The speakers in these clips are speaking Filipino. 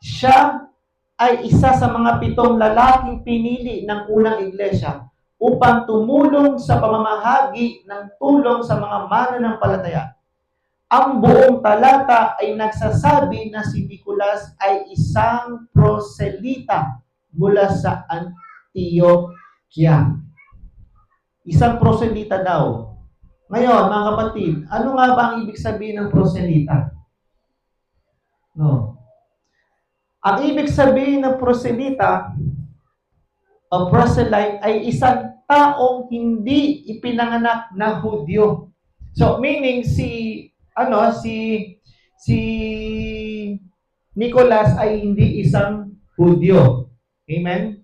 Siya ay isa sa mga 7 lalaking pinili ng unang iglesia upang tumulong sa pamamahagi ng tulong sa mga mananampalataya. Ang buong talata ay nagsasabi na si Nicolas ay isang proselita mula sa Antioquia. Isang proselita daw. Ngayon, mga kapatid, ano nga ba ang ibig sabihin ng proselita? No. Ang ibig sabihin ng proselita o proselyte ay isang taong hindi ipinanganak na Hudyo. So, meaning si Nicolas ay hindi isang Hudyo. Amen?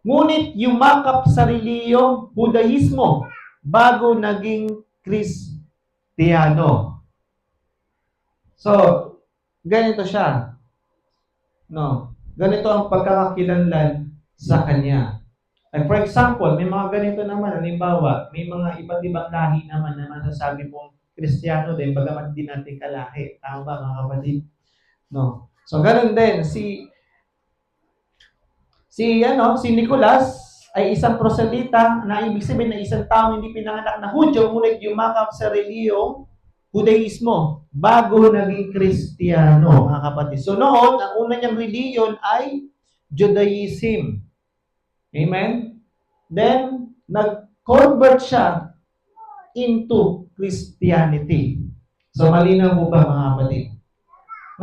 Ngunit yumakap sa reliyong Budahismo bago naging Kristiyano. So, ganito siya. No, ganito ang pagkakakilanlan sa kanya. Like for example, may mga ganito naman, halimbawa, may mga iba't ibang lahi naman na masasabi mong Kristiyano din, bagamat di natin kalahi. Tama ba, mga kapatid? No. So, ganun din, si Nicolas ay isang proselita na ibig sabihin na isang taong hindi pinanganak na Hudyo, ngunit yumakap sa reliyong Judaismo bago naging Kristiyano, mga kapatid. So noon, ang una niyang reliyon ay Judaism. Amen? Then, nag-convert siya into Christianity. So malinaw po ba, mga kapatid?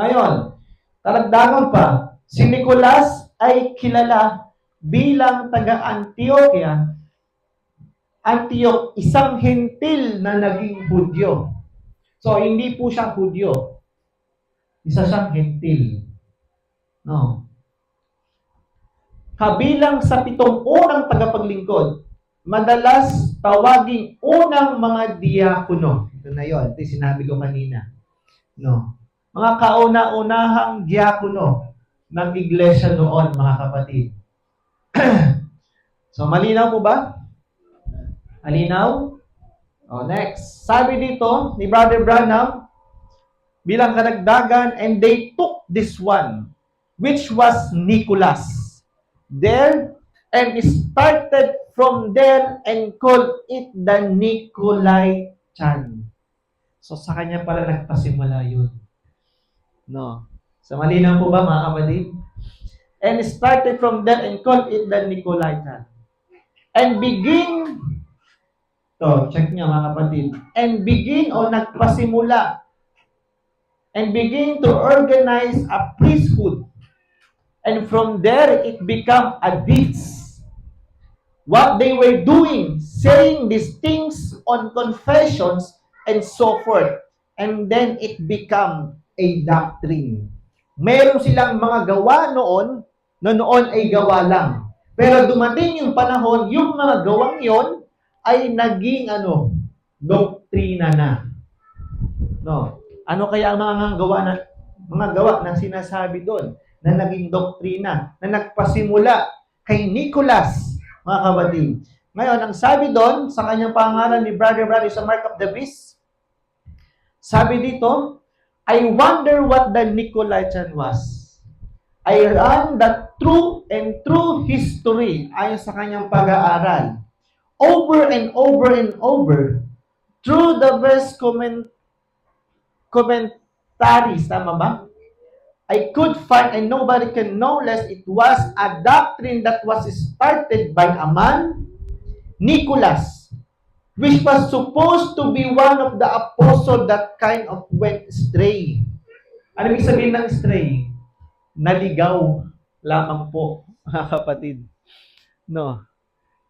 Ngayon, taragdagan pa, si Nicolas ay kilala bilang taga-Antioquia. Antioch, isang hentil na naging Hudyo. So, hindi po siyang Hudyo. Isa siyang hentil. No. Kabilang sa 7 unang tagapaglingkod, madalas tawaging unang mga diakono. Ito na yun. Ito yung sinabi ko kanina. No. Mga kauna-unahang diakono ng iglesia noon, mga kapatid. So, malinaw po ba? Malinaw? Oh, next. Sabi dito ni Brother Branham, bilang karagdagan, and they took this one, which was Nicolas, there, and started from there and called it the Nicolaitan. So, sa kanya pala nagpasimula yun. No. So, malinaw po ba, mga kapatid? And started from there and called it the Nicolaitan. And begin, check nyo, mga kapatid. And begin o nagpasimula and begin to organize a priesthood. And from there, it became a deeds. What they were doing, saying these things on confessions and so forth. And then it became a doctrine. Meron silang mga gawa noon, na noon ay gawa lang. Pero dumating yung panahon, yung mga gawang yon ay naging doktrina na. No. Ano kaya ang mga gawa na sinasabi doon na naging doktrina, na nagpasimula kay Nicolas, mga kapatid. Ngayon, ang sabi doon sa kanyang pangalan ni Brother sa Mark of the Beast, sabi dito, I wonder what the Nicolaitan was. I ran that true and true history ayon sa kanyang pag-aaral. Over and over and over, through the best commentaries, tama ba? I could find, and nobody can know less, it was a doctrine that was started by a man, Nicolas, which was supposed to be one of the apostles that kind of went astray. Ano ibig sabihin ng stray? Naligaw lamang po, mga kapatid. No.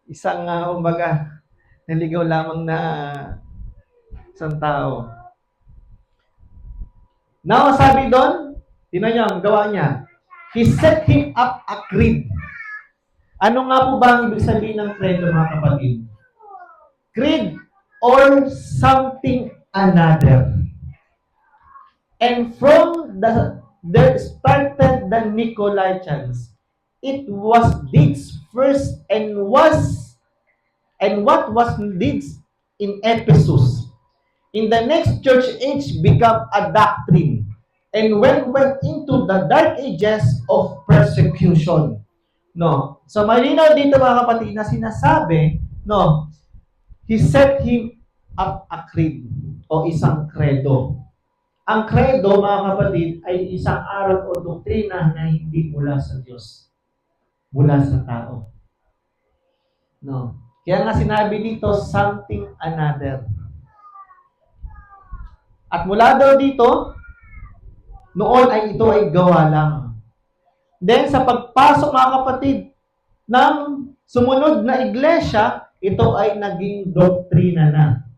Isang, naligaw lamang na isang tao. Now, sabi doon, tingnan niyo ang gawa niya. He set him up a creed. Ano nga po ba ang ibig sabihin ng creed, mga kapatid? Creed or something another. And from there started the Nicolaitans. It was deeds first and what was deeds in Ephesus. In the next church age become a doctrine. and went into the dark ages of persecution. No. So malinaw dito mga kapatid na sinasabi, no, he set him up a creed o isang credo. Ang credo, mga kapatid, ay isang aral o doktrina na hindi mula sa Diyos, mula sa tao. No. Kaya nga sinabi dito, something another. At mula daw dito, noon ay ito ay gawa lang. Then sa pagpasok mga kapatid ng sumunod na iglesia, ito ay naging doktrina na.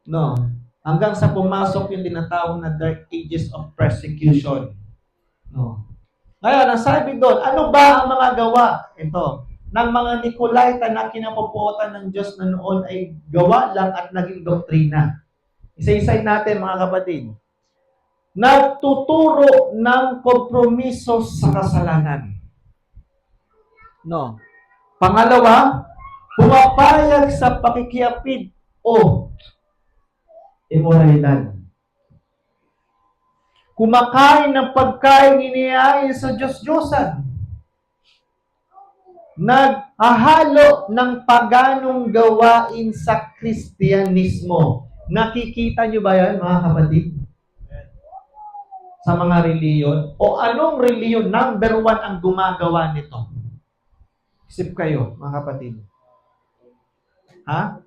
No. Hanggang sa pumasok yung tinatawag na dark ages of persecution. No. Ngayon, ang sabi doon, ano ba ang mga gawa? Ito, ng mga Nicolaita na kinapupuotan ng Diyos na noon ay gawa lang at naging doktrina. Isa-isay natin mga kapatid. Nagtuturo ng kompromiso sa kasalanan. No. Pangalawa, pumapayag sa pakikiapid o immoralidad. Kumakain ng pagkain iniayon sa Diyos-Diyosan. Naghahalo ng paganong gawain sa Kristyanismo. Nakikita nyo ba yan, mga kapatid? Sa mga reliyon? O anong reliyon, number 1 ang gumagawa nito? Isip kayo, mga kapatid. Ha?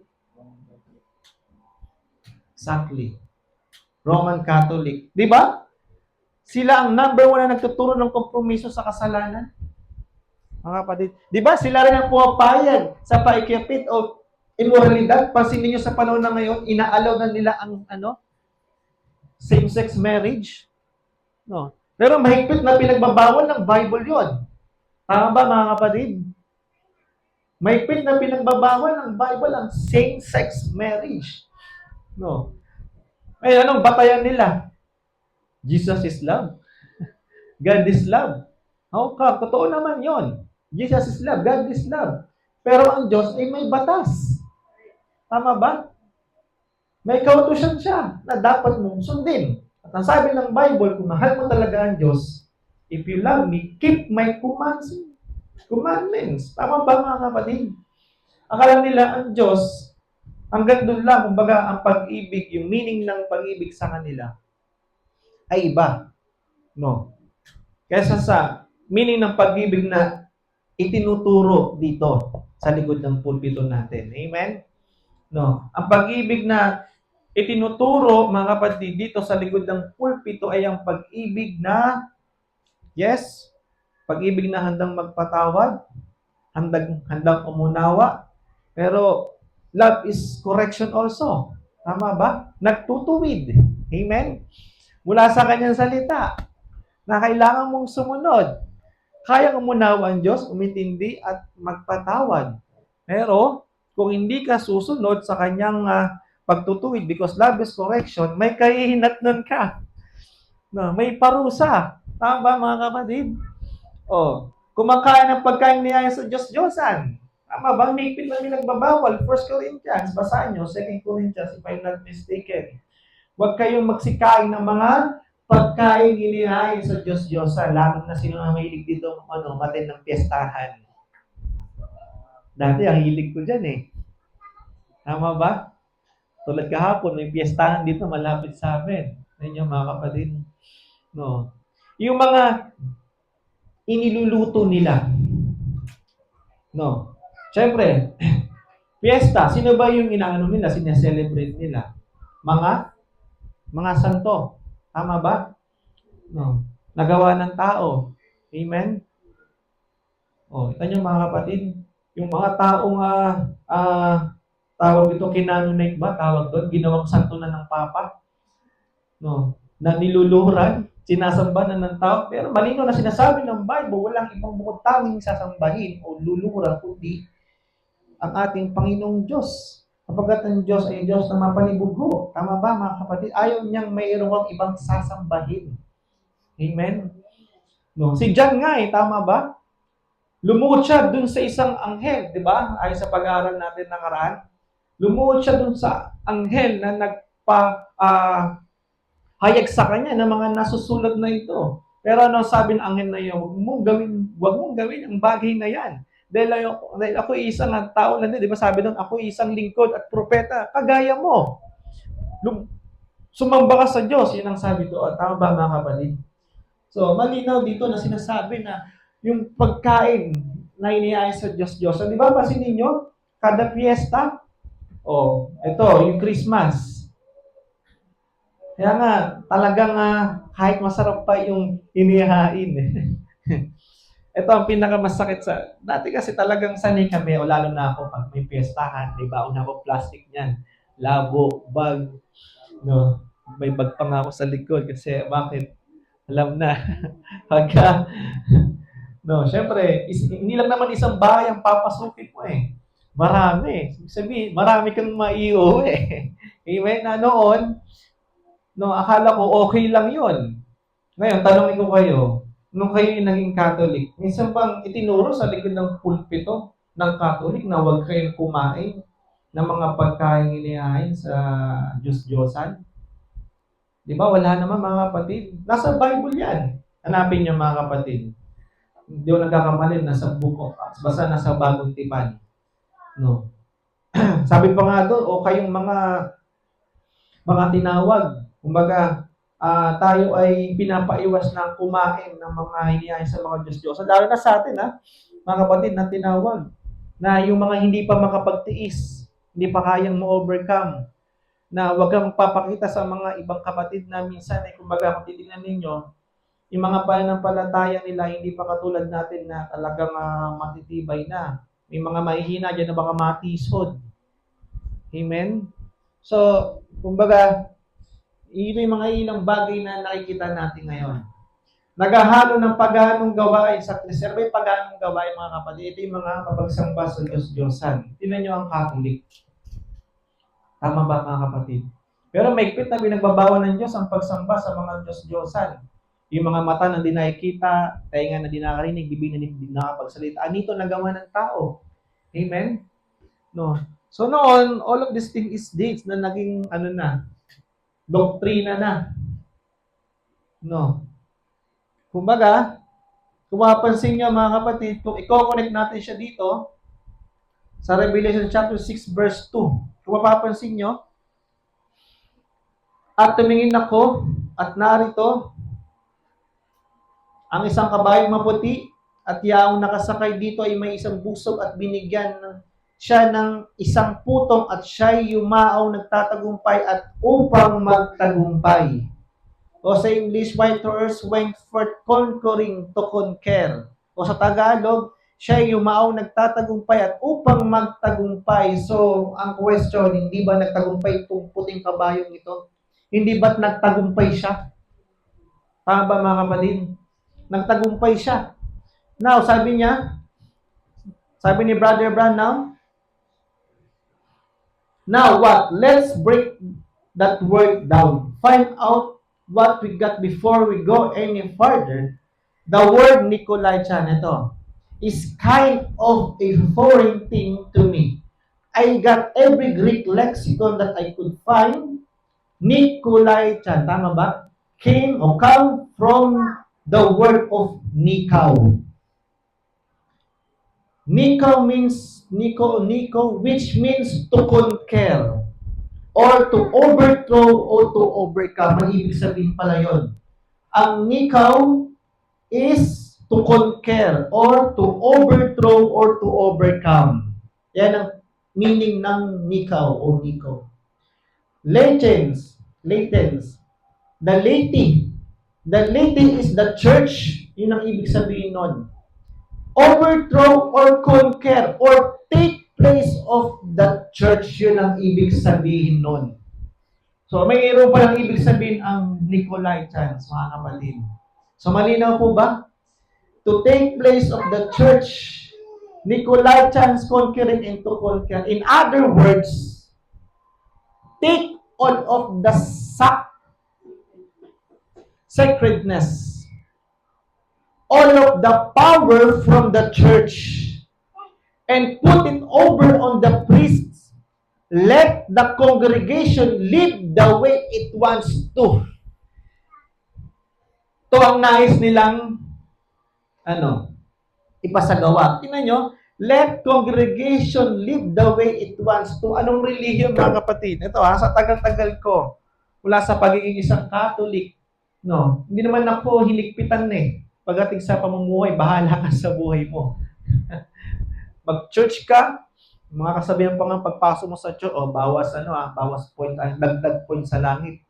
Exactly. Roman Catholic. Di ba? Sila ang number 1 na nagtuturo ng kompromiso sa kasalanan. Mga kapatid. Di ba? Sila rin ang pumapayag sa paikiapit o immoralidad. Pansin niyo sa panahon na ngayon, inaalaw na nila ang same-sex marriage. No. Pero mahigpit na pinagbabawal ng Bible yon. Tama ba mga kapatid? Mahigpit na pinagbabawal ng Bible ang same-sex marriage. No. Ay, anong batayan nila? Jesus is love. God is love. Okay, totoo naman yon. Jesus is love. God is love. Pero ang Diyos ay may batas. Tama ba? May kautusan siya na dapat mong sundin. At ang sabi ng Bible, kung mahal mo talaga ang Diyos, if you love me, keep my commandments. Tama ba mga kapatid? Akala nila ang Diyos, hanggang doon lang, kumbaga ang pag-ibig, yung meaning ng pag-ibig sa kanila, ay iba. No. Kesa sa meaning ng pag-ibig na itinuturo dito sa likod ng pulpito natin. Amen? No. Ang pag-ibig na itinuturo, mga kapatid, dito sa likod ng pulpito ay ang pag-ibig na, yes, pag-ibig na handang magpatawad, handang umunawa, pero love is correction also. Tama ba? Nagtutuwid. Amen? Mula sa kanyang salita na kailangan mong sumunod. Kayang umunawa ang Diyos, umintindi at magpatawad. Pero kung hindi ka susunod sa kanyang pagtutuwid, because love is correction, may kahihinatnan ka. No, may parusa. Tama ba mga kapatid? Kumakain ng pagkain niya sa Diyos-Diyosan. Tama ba? May nagbabawal. 1 Corinthians, basahin nyo, 2 Corinthians, if I'm not mistaken. Huwag kayong magsikain ng mga pagkain inihain sa Diyos-Diyosan. Lalo na sino ang mahilig dito matin ng piyestahan. Dati, ang hilig ko dyan eh. Tama ba? Tulad kahapon, may piyestahan dito malapit sa amin. Ayun yung mga kapatid. No. Yung mga iniluluto nila. No. Siyempre, piyesta, sino ba yung inaano nila, sineselebrate nila? Mga santo. Tama ba? No. Nagawa ng tao. Amen? Ito yung mga kapatid. Yung mga taong tawag ito, kinanonate ba? Tawag doon, ginawang santo na ng Papa. No. Na niluluhuran, sinasamba na ng tao. Pero malino na sinasabi ng Bible, walang ibang bukod tanging sasambahin o luluhuran, kundi ang ating Panginoong Diyos. Kapag ang Diyos ay Diyos na mapanibugho. Tama ba mga kapatid? Ayaw niyang mayroong ibang sasambahin. Amen? No. Si John nga tama ba? Lumuhod siya dun sa isang anghel, di ba? Ayon sa pag-aaral natin nakaraan. Lumuhod siya dun sa anghel na hayag sa kanya ng mga nasusulat na ito. Pero ano sabi ng anghel na yun, wag mong gawin ang bagay na yan. Dahil ako isang tao lang din, di ba sabi doon, ako isang lingkod at propeta, kagaya mo. Sumamba ka sa Diyos, yun ang sabi doon. Tama ba mga kapatid? So, malinaw dito na sinasabi na yung pagkain na iniayos sa Diyos. So, di ba, pasin ninyo, kada fiesta, ito, yung Christmas. Kaya nga, talagang kahit masarap pa yung inihain. Ito ang pinakamasakit sa... Dati kasi talagang sanay kami, o lalo na ako pag may fiestahan, di ba? Una ko plastic niyan. Labo, bag, no? May bag pa nga ako sa likod kasi bakit? Alam na. Pagka, no, syempre, hindi lang naman isang bahay ang papasukin mo eh. Marami. Sabi, marami kang maiuwi eh. Amen? Na noon, no, akala ko okay lang yon. Ngayon, tanongin ko kayo, nung kayo yung naging Catholic, minsan bang itinuro sa likod ng pulpito ng Catholic na huwag kayong kumain ng mga pagkain inihain sa Diyos-Diyosan? Di ba? Wala naman mga kapatid. Nasa Bible yan. Hanapin niyo mga kapatid. Hindi ko nagkakamali, nasa book of Acts. Basta nasa bagong tipan. No. Sabi pa nga doon, o kayong mga tinawag. Kumbaga, tayo ay pinapaiwas na kumain ng mga hinihain sa mga Diyos-Diyos. Lalo na sa atin, mga kapatid, na tinawag na yung mga hindi pa makapagtiis, hindi pa kayang ma-overcome, na huwag kang papakita sa mga ibang kapatid na minsan ay kumbaga kung titignan ninyo, yung mga pananampalataya nila hindi pa katulad natin na talagang matitibay na. May mga mahihina dyan na baka matisod. Amen? So, kumbaga, yun yung mga ilang bagay na nakikita natin ngayon. Naghahalo ng paghanong gawain sa Kristo. May paghanong gawain mga kapatid. Ito yung mga kapagsamba sa Diyos-Diyosan. Tingnan nyo ang Catholic. Tama ba mga kapatid? Pero maigpit na binagbabawal ng Diyos ang pagsamba sa mga Diyos-Diyosan. Yung mga mata na di nakikita, tainga na di nakarinig, bibig na di nakapagsalita. Anito nagawa ng tao. Amen? No. So noon, all of these things is dates na naging doktrina na. No. Kumbaga, kung mapapansin nyo mga kapatid, kung i-connect natin siya dito, sa Revelation chapter 6 verse 2, kung mapapansin nyo, at tumingin ako, at narito, ang isang kabayong maputi, at yaong nakasakay dito ay may isang busog at binigyan siya ng isang putong at siya'y yumaaw nagtatagumpay at upang magtagumpay. O sa English, white horse went forth conquering to conquer. O sa Tagalog, siya'y yumaaw nagtatagumpay at upang magtagumpay. So, ang question, hindi ba nagtagumpay itong puting kabayong ito? Hindi ba't nagtagumpay siya? Tama ba mga kapatid? Nagtagumpay siya. Now, sabi ni Brother Branham, now what? Let's break that word down. Find out what we got before we go any further. The word Nicolaitan, ito, is kind of a foreign thing to me. I got every Greek lexicon that I could find. Nicolaitan, tama ba? Come from the word of Nikao. Nikao means, which means to conquer or to overthrow or to overcome. Ang ibig sabihin pala yun. Ang Nikao is to conquer or to overthrow or to overcome. Yan ang meaning ng Nikao o Nico. Latins. The Latin is the church. Yun ang ibig sabihin nun. Overthrow or conquer or take place of the church. Yun ang ibig sabihin nun. So, mayroon palang ibig sabihin ang Nicolaitans, mga kapatid. So, malinaw po ba? To take place of the church, Nicolaitans conquering and to conquer. In other words, take all of the sacredness, all of the power from the church, and put it over on the priests. Let the congregation live the way it wants to. To ang nais nilang, ipasagawa. Tingnan nyo, let congregation live the way it wants to. Anong relihiyon, mga kapatid? Ito sa tagal-tagal ko, mula sa pagiging isang Catholic, hindi naman ako hiligpitan pagdating sa pamumuhay, bahala ka sa buhay mo. Mag-church ka, mga kasabihan pa nga pagpasok mo sa church, bawas point, dagdag point sa langit.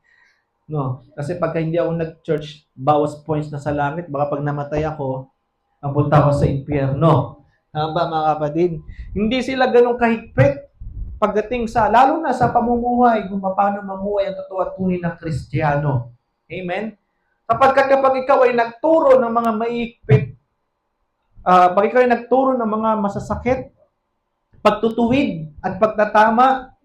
Kasi pagka hindi ako nag-church, bawas points na sa langit, baka pag namatay ako, napunta ako sa impyerno. Tama ba, mga kapatid? Hindi sila ganun kahigpit pagdating sa, lalo na sa pamumuhay, kung paano mamuhay ang totoo at tunay ng Kristiyano. Amen? Sapagkat kapag ikaw ay nagturo ng mga maigpit, pag ikaw ay nagturo ng mga masasakit, pagtutuwid at pagtatama,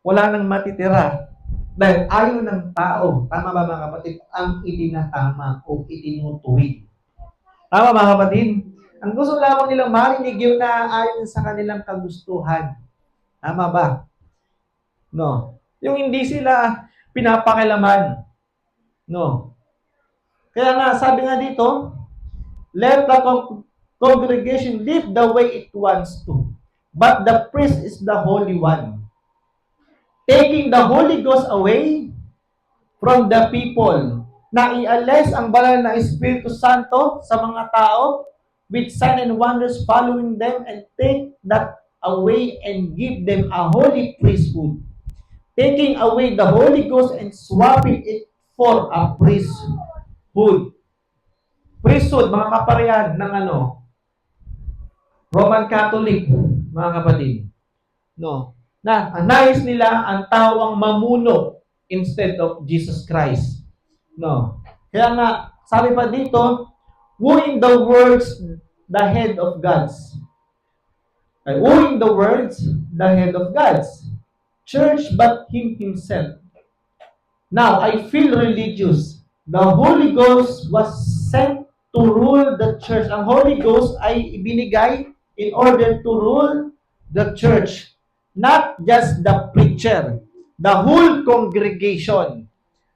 wala nang matitira. Dahil ayaw ng tao, tama ba, mga kapatid, ang itinatama o itinutuwid. Tama, mga kapatid? Ang gusto lamang nilang marinig yun na ayon sa kanilang kagustuhan. Tama ba? Yung hindi sila pinapakilaman. Kaya nga, sabi nga dito, let the congregation live the way it wants to. But the priest is the Holy One. Taking the Holy Ghost away from the people. Na ialis ang banal na Espiritu Santo sa mga tao with signs and wonders following them, and take that away and give them a holy priesthood. Taking away the Holy Ghost and swapping it for a priesthood. Priesthood, mga kaparehan ng Roman Catholic, mga kapatid. Na nais nila ang tao ang mamuno instead of Jesus Christ. Kaya nga, sabi pa dito, wooing the words, the head of God's. Wooing the words, the head of God's church, but Him Himself. Now, I feel religious. The Holy Ghost was sent to rule the church. Ang Holy Ghost ay ibinigay in order to rule the church. Not just the preacher. The whole congregation.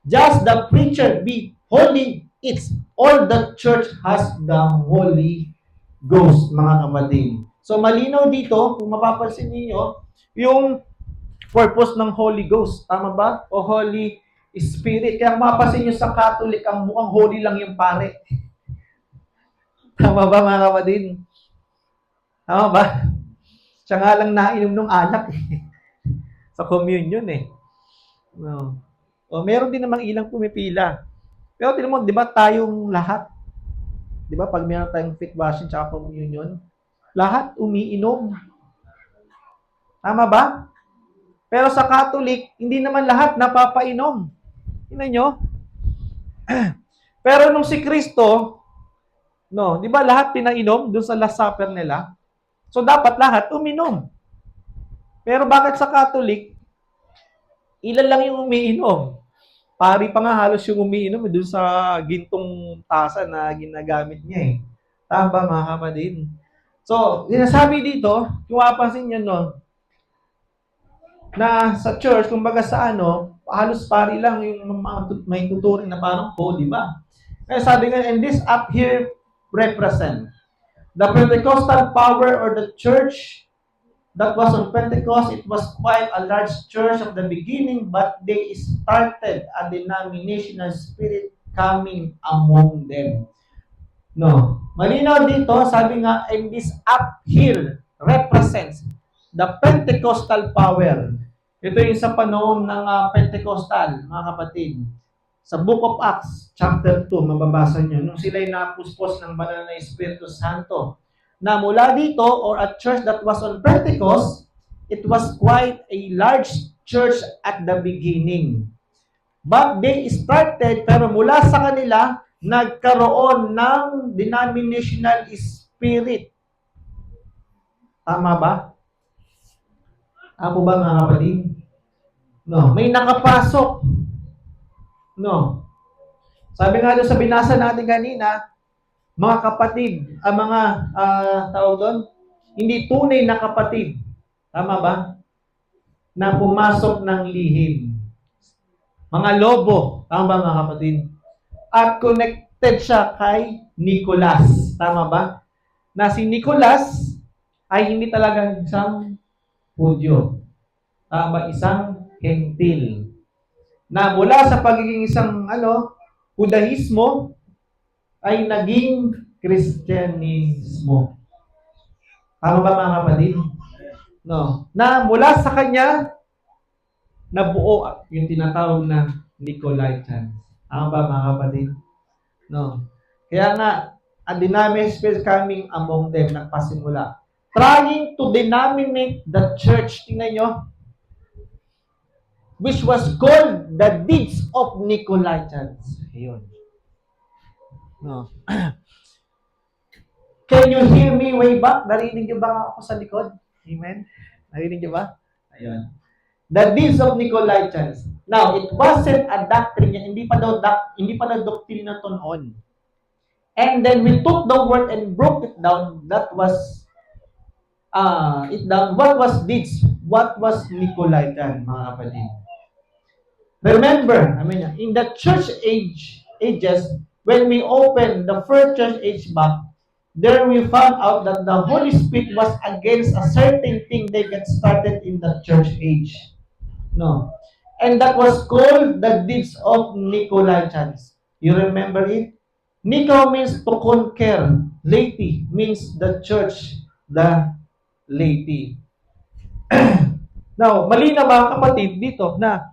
Just the preacher be holy. It's all the church has the Holy Ghost, mga kapatid. So, malinaw dito, kung mapapansin niyo yung purpose ng Holy Ghost. Tama ba? O Holy Spirit. Kaya mapapansin nyo sa Catholic, ang mukhang holy lang yung pare. Tama ba, mga kapatid? Tama ba? Siya nga lang nainom ng alak sa communion meron din namang ilang pumipila. Pero tinan mo, di ba tayong lahat, di ba pag meron tayong feet washing tsaka communion, lahat umiinom. Tama ba? Pero sa Catholic, hindi naman lahat napapainom. Tingnan nyo. Pero nung si Kristo, di ba lahat pinainom dun sa Last Supper nila? So dapat lahat uminom. Pero bakit sa Catholic, ilan lang yung umiinom? Pari pa nga halos yung umiinom dun sa gintong tasa na ginagamit niya Tama ba, mga kapatid? So, sinasabi dito, kung mapapansin nyo na sa church, kumbaga sa halos pari lang yung may tuturing na parang di ba? Kaya sabi nga, and this up here represent the Pentecostal power or the church that was on Pentecost. It was quite a large church of the beginning, but they started a denominational spirit coming among them. Malinaw dito, sabi nga, and this up here represents the Pentecostal power. Ito yung sa panahon ng Pentecostal, mga kapatid. Sa Book of Acts, chapter 2, mababasa nyo, nung sila'y napuspos ng banal na Espiritu Santo, na mula dito, or a church that was on Pentecost, it was quite a large church at the beginning. But they started, pero mula sa kanila, nagkaroon ng denominational spirit. Tama ba? Ako ba, mga kapatid? May nakapasok. Sabi nga doon sa binasa natin kanina, mga kapatid, tawag doon, hindi tunay na kapatid. Tama ba? Na pumasok ng lihim. Mga lobo. Tama ba, mga kapatid? At connected siya kay Nicolas. Tama ba? Na si Nicolas ay hindi talaga isang Hudyo. Tama, isang Hentil. Na mula sa pagiging isang Judaismo ay naging Kristyanismo. Tama ba mga kapatid? No. Na mula sa kanya nabuo yung tinatawag na Nicolaitans. Tama ba mga kapatid? No. Kaya nga, a dynamic spirit coming among them, nagpasimula. Trying to denominate the church, tingnan nyo, which was called the deeds of Nicolaitans. Ayun. No. Can you hear me way back? Narinig nyo ba ako sa likod? Amen? Narinig nyo ba? Ayun. The deeds of Nicolaitans. Now, it wasn't a doctrine, hindi pa daw doctrine na to noon. And then we took the word and broke it down. That was it down. What was deeds? What was Nicolaitan, mga kapatid? Remember, in the church ages, when we opened the first church age back, there we found out that the Holy Spirit was against a certain thing they got started in the church age. No. And that was called the deeds of Nicolaitans. You remember it? Nico means to conquer. Laity means the church, the laity. Now, mali na mga kapatid dito na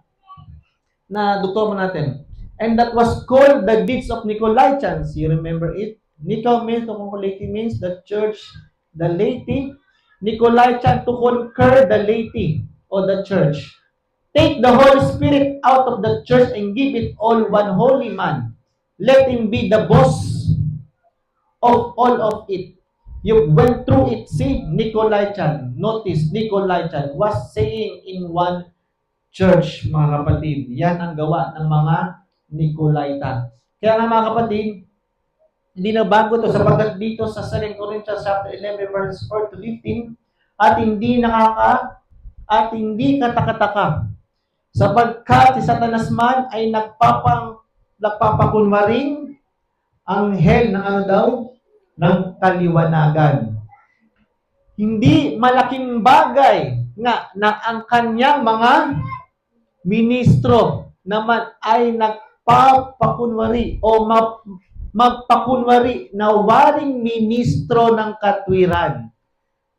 doktor mo natin. And that was called the deeds of Nicolaitans. You remember it? Nico means to conquer, laity means the church, the laity. Nicolaitan to conquer the laity or the church. Take the Holy Spirit out of the church and give it all one holy man. Let him be the boss of all of it. You went through it. See, Nicolaitan. Notice, Nicolaitan was saying in one church, mga kapatid. Yan ang gawa ng mga Nicolaitan. Kaya nga mga kapatid, hindi na bago to sapagkat dito sa 2 Corinthians chapter 11 verse 4 to 15 at hindi katakataka sapagkat si Satanas man ay nagpapakunwaring anghel ng ng kaliwanagan. Hindi malaking bagay nga na ang kanyang mga ministro naman ay nagpapakunwari o magpakunwari na waring ministro ng katwiran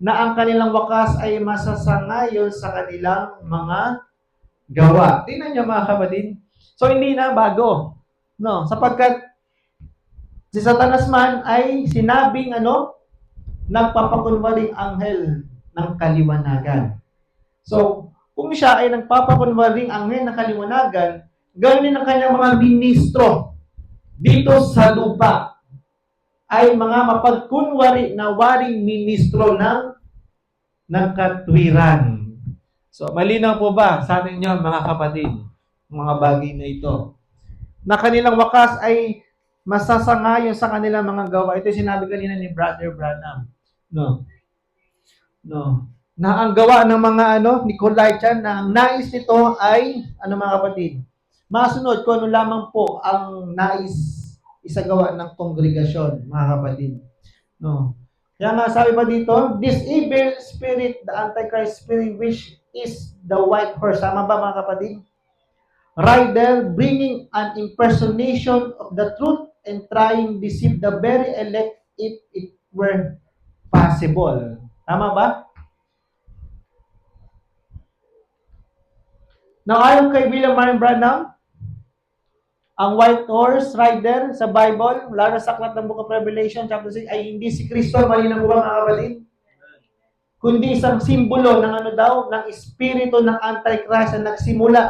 na ang kanilang wakas ay masasangayon sa kanilang mga gawa. Tingnan niyo mga kapatid. So, hindi na bago. No, sapagkat si Satanas man ay sinabing nagpapakunwaring anghel ng kaliwanagan. So, kung siya ay nagpapakunwaring anghel ng kaliwanagan, gawin ang kanyang mga ministro dito sa lupa ay mga mapagkunwari na waring ministro ng katwiran. So, malinaw po ba sa atin nyo, mga kapatid, mga bagay na ito? Na kanilang wakas ay masasangayon sa kanilang mga gawa. Ito sinabi kanina ni Brother Branham. No. Na ang gawa ng mga Nicolaitan, na ang nais nito ay, mga kapatid, masunod kung ano lamang po ang nais isagawa ng kongregasyon, mga kapatid. No. Kaya nga sabi pa dito, this evil spirit, the Antichrist spirit, which is the white horse. Tama ba mga kapatid? Rider, bringing an impersonation of the truth and trying to deceive the very elect if it were possible. Tama ba? Now, ayon kay William Marion Branham, ang white horse rider sa Bible, lalo sa aklat ng Book of Revelation, chapter 6, ay hindi si Kristo, malinang ba mga kapatid? Kundi isang simbolo ng ng espiritu ng Antichrist na nagsimula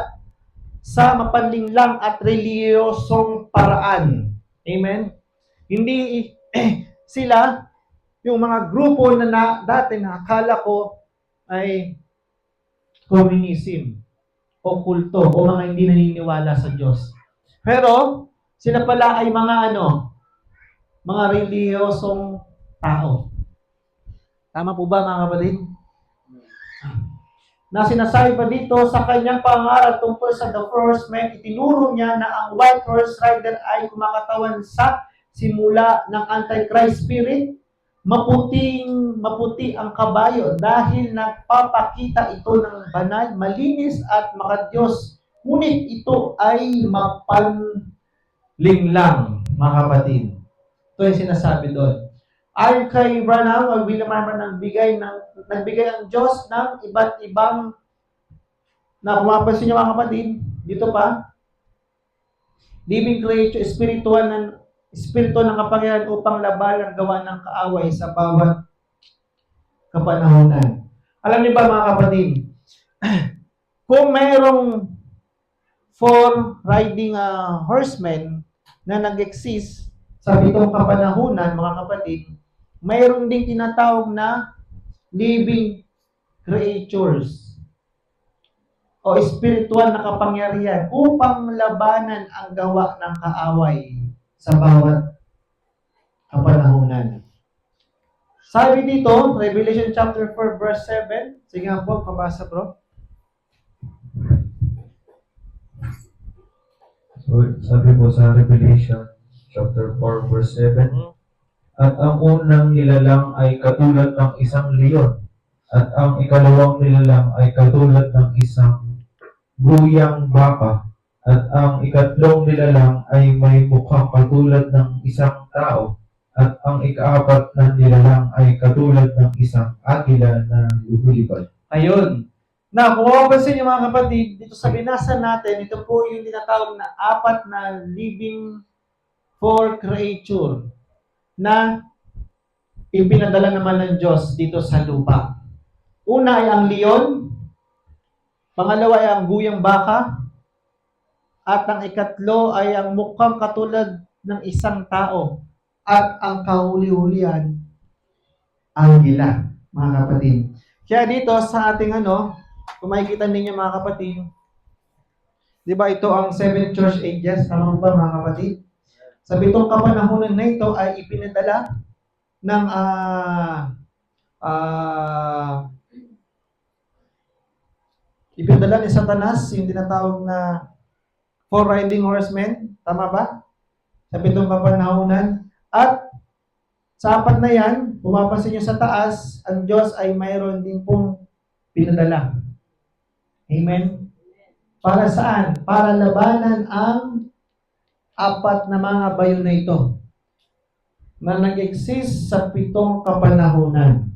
sa mapanlinglang at reliyosong paraan. Amen? Hindi sila, yung mga grupo na dati nakakala ko ay communism o kulto o mga hindi naniniwala sa Diyos. Pero, sila pala ay mga mga reliyosong tao. Tama po ba mga kapatid? Na sinasabi pa dito sa kanyang pangaral tungkol sa the first man, itinuro niya na ang white horse rider ay kumakatawan sa simula ng Antichrist spirit, maputi ang kabayo dahil nagpapakita ito ng banal, malinis at makadiyos. Ngunit ito ay mapanlinglang, mga kapatid. Ito yung sinasabi doon. Ayon kay Branham, o William Branham, nagbigay ang Diyos ng iba't ibang, na pumapansin niyo mga kapatid, dito pa, living creature, espiritu ng kapangyarihan upang labanan ang gawa ng kaaway sa bawat kapanahunan. Alam niyo ba mga kapatid, kung mayroong 4 riding horsemen na nag-exist sa 7 kapanahunan, mga kapatid, mayroong ding tinatawag na living creatures o espiritual na kapangyarihan upang labanan ang gawa ng kaaway sa bawat kapanahunan. Sabi dito, Revelation chapter 4 verse 7. Sige nga po, pabasa bro. So, sabi po sa Revelation chapter 4 verse 7, at ang unang nilalang ay katulad ng isang leon, at ang ikalawang nilalang ay katulad ng isang guyang baka, at ang ikatlong nilalang ay may mukhang katulad ng isang tao, at ang ikaapat na nilalang ay katulad ng isang agila na lumilipad. Ayun. Na, kung mapapansin niyo mga kapatid, dito sa binasa natin, ito po yung tinatawag na 4 na living creature na ipinadala naman ng Diyos dito sa lupa. Una ay ang leon, pangalawa ay ang guyang baka, at ang ikatlo ay ang mukhang katulad ng isang tao, at ang kahuli-hulihan, anggila, mga kapatid. Kaya dito sa ating kung makikita ninyo mga kapatid, di ba ito ang 7 church ages, tama ba mga kapatid? Sa 7 kapanahunan na ito ay ipinadala ng ipinadala ni Satanas, yung tinatawag na 4 riding horsemen, tama ba? Sa 7 kapanahunan. At sa 4 na yan, pumapansin nyo sa taas, ang Diyos ay mayroon din pong pinadala. Amen? Para saan? Para labanan ang 4 na mga bayo na ito na nag-exist sa 7 kapanahunan.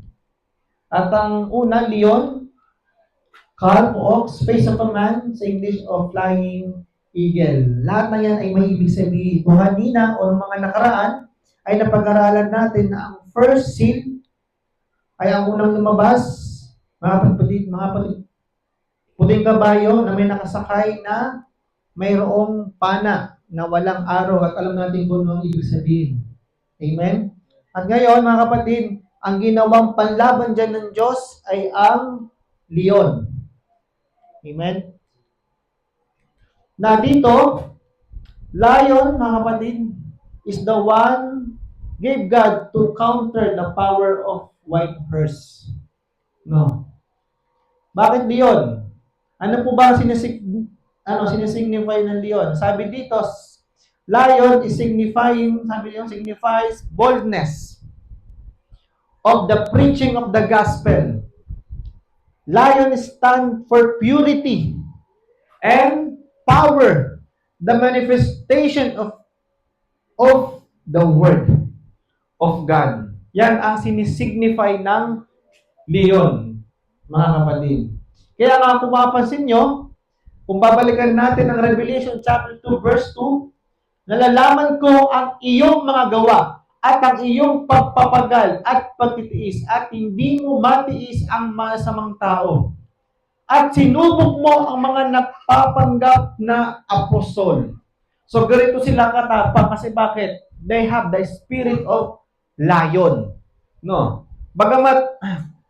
At ang una, leon, calf, ox, face of a man, sa English of flying eagle. Lahat na yan ay may ibig sabihin. Kung kanina o mga nakaraan, ay napag-aralan natin na ang first seal ay ang unang lumabas, mga puting kabayo na may nakasakay na mayroong pana na walang araw at alam natin kung ano ang ibig sabihin. Amen? At ngayon, mga kapatid, ang ginawang panlaban dyan ng Diyos ay ang leon. Amen? Na dito, lion, mga kapatid, is the one gave God to counter the power of white horse. No. Bakit leon? Ano po ba sinisignify ng leon? Sabi dito, lion is signifies boldness of the preaching of the gospel. Lion stands for purity and power, the manifestation of the word of God. Yan ang sinisignify ng leon, mga kapatid. Kaya nga kung mapapansin nyo, kung babalikan natin ang Revelation chapter 2 verse 2, nalalaman ko ang iyong mga gawa at ang iyong pagpapagal at pagtitiis at hindi mo matiis ang masamang tao. At sinubok mo ang mga nagpapanggap na apostol. So, ganito sila katapang kasi bakit? They have the spirit of lion. No? Bagamat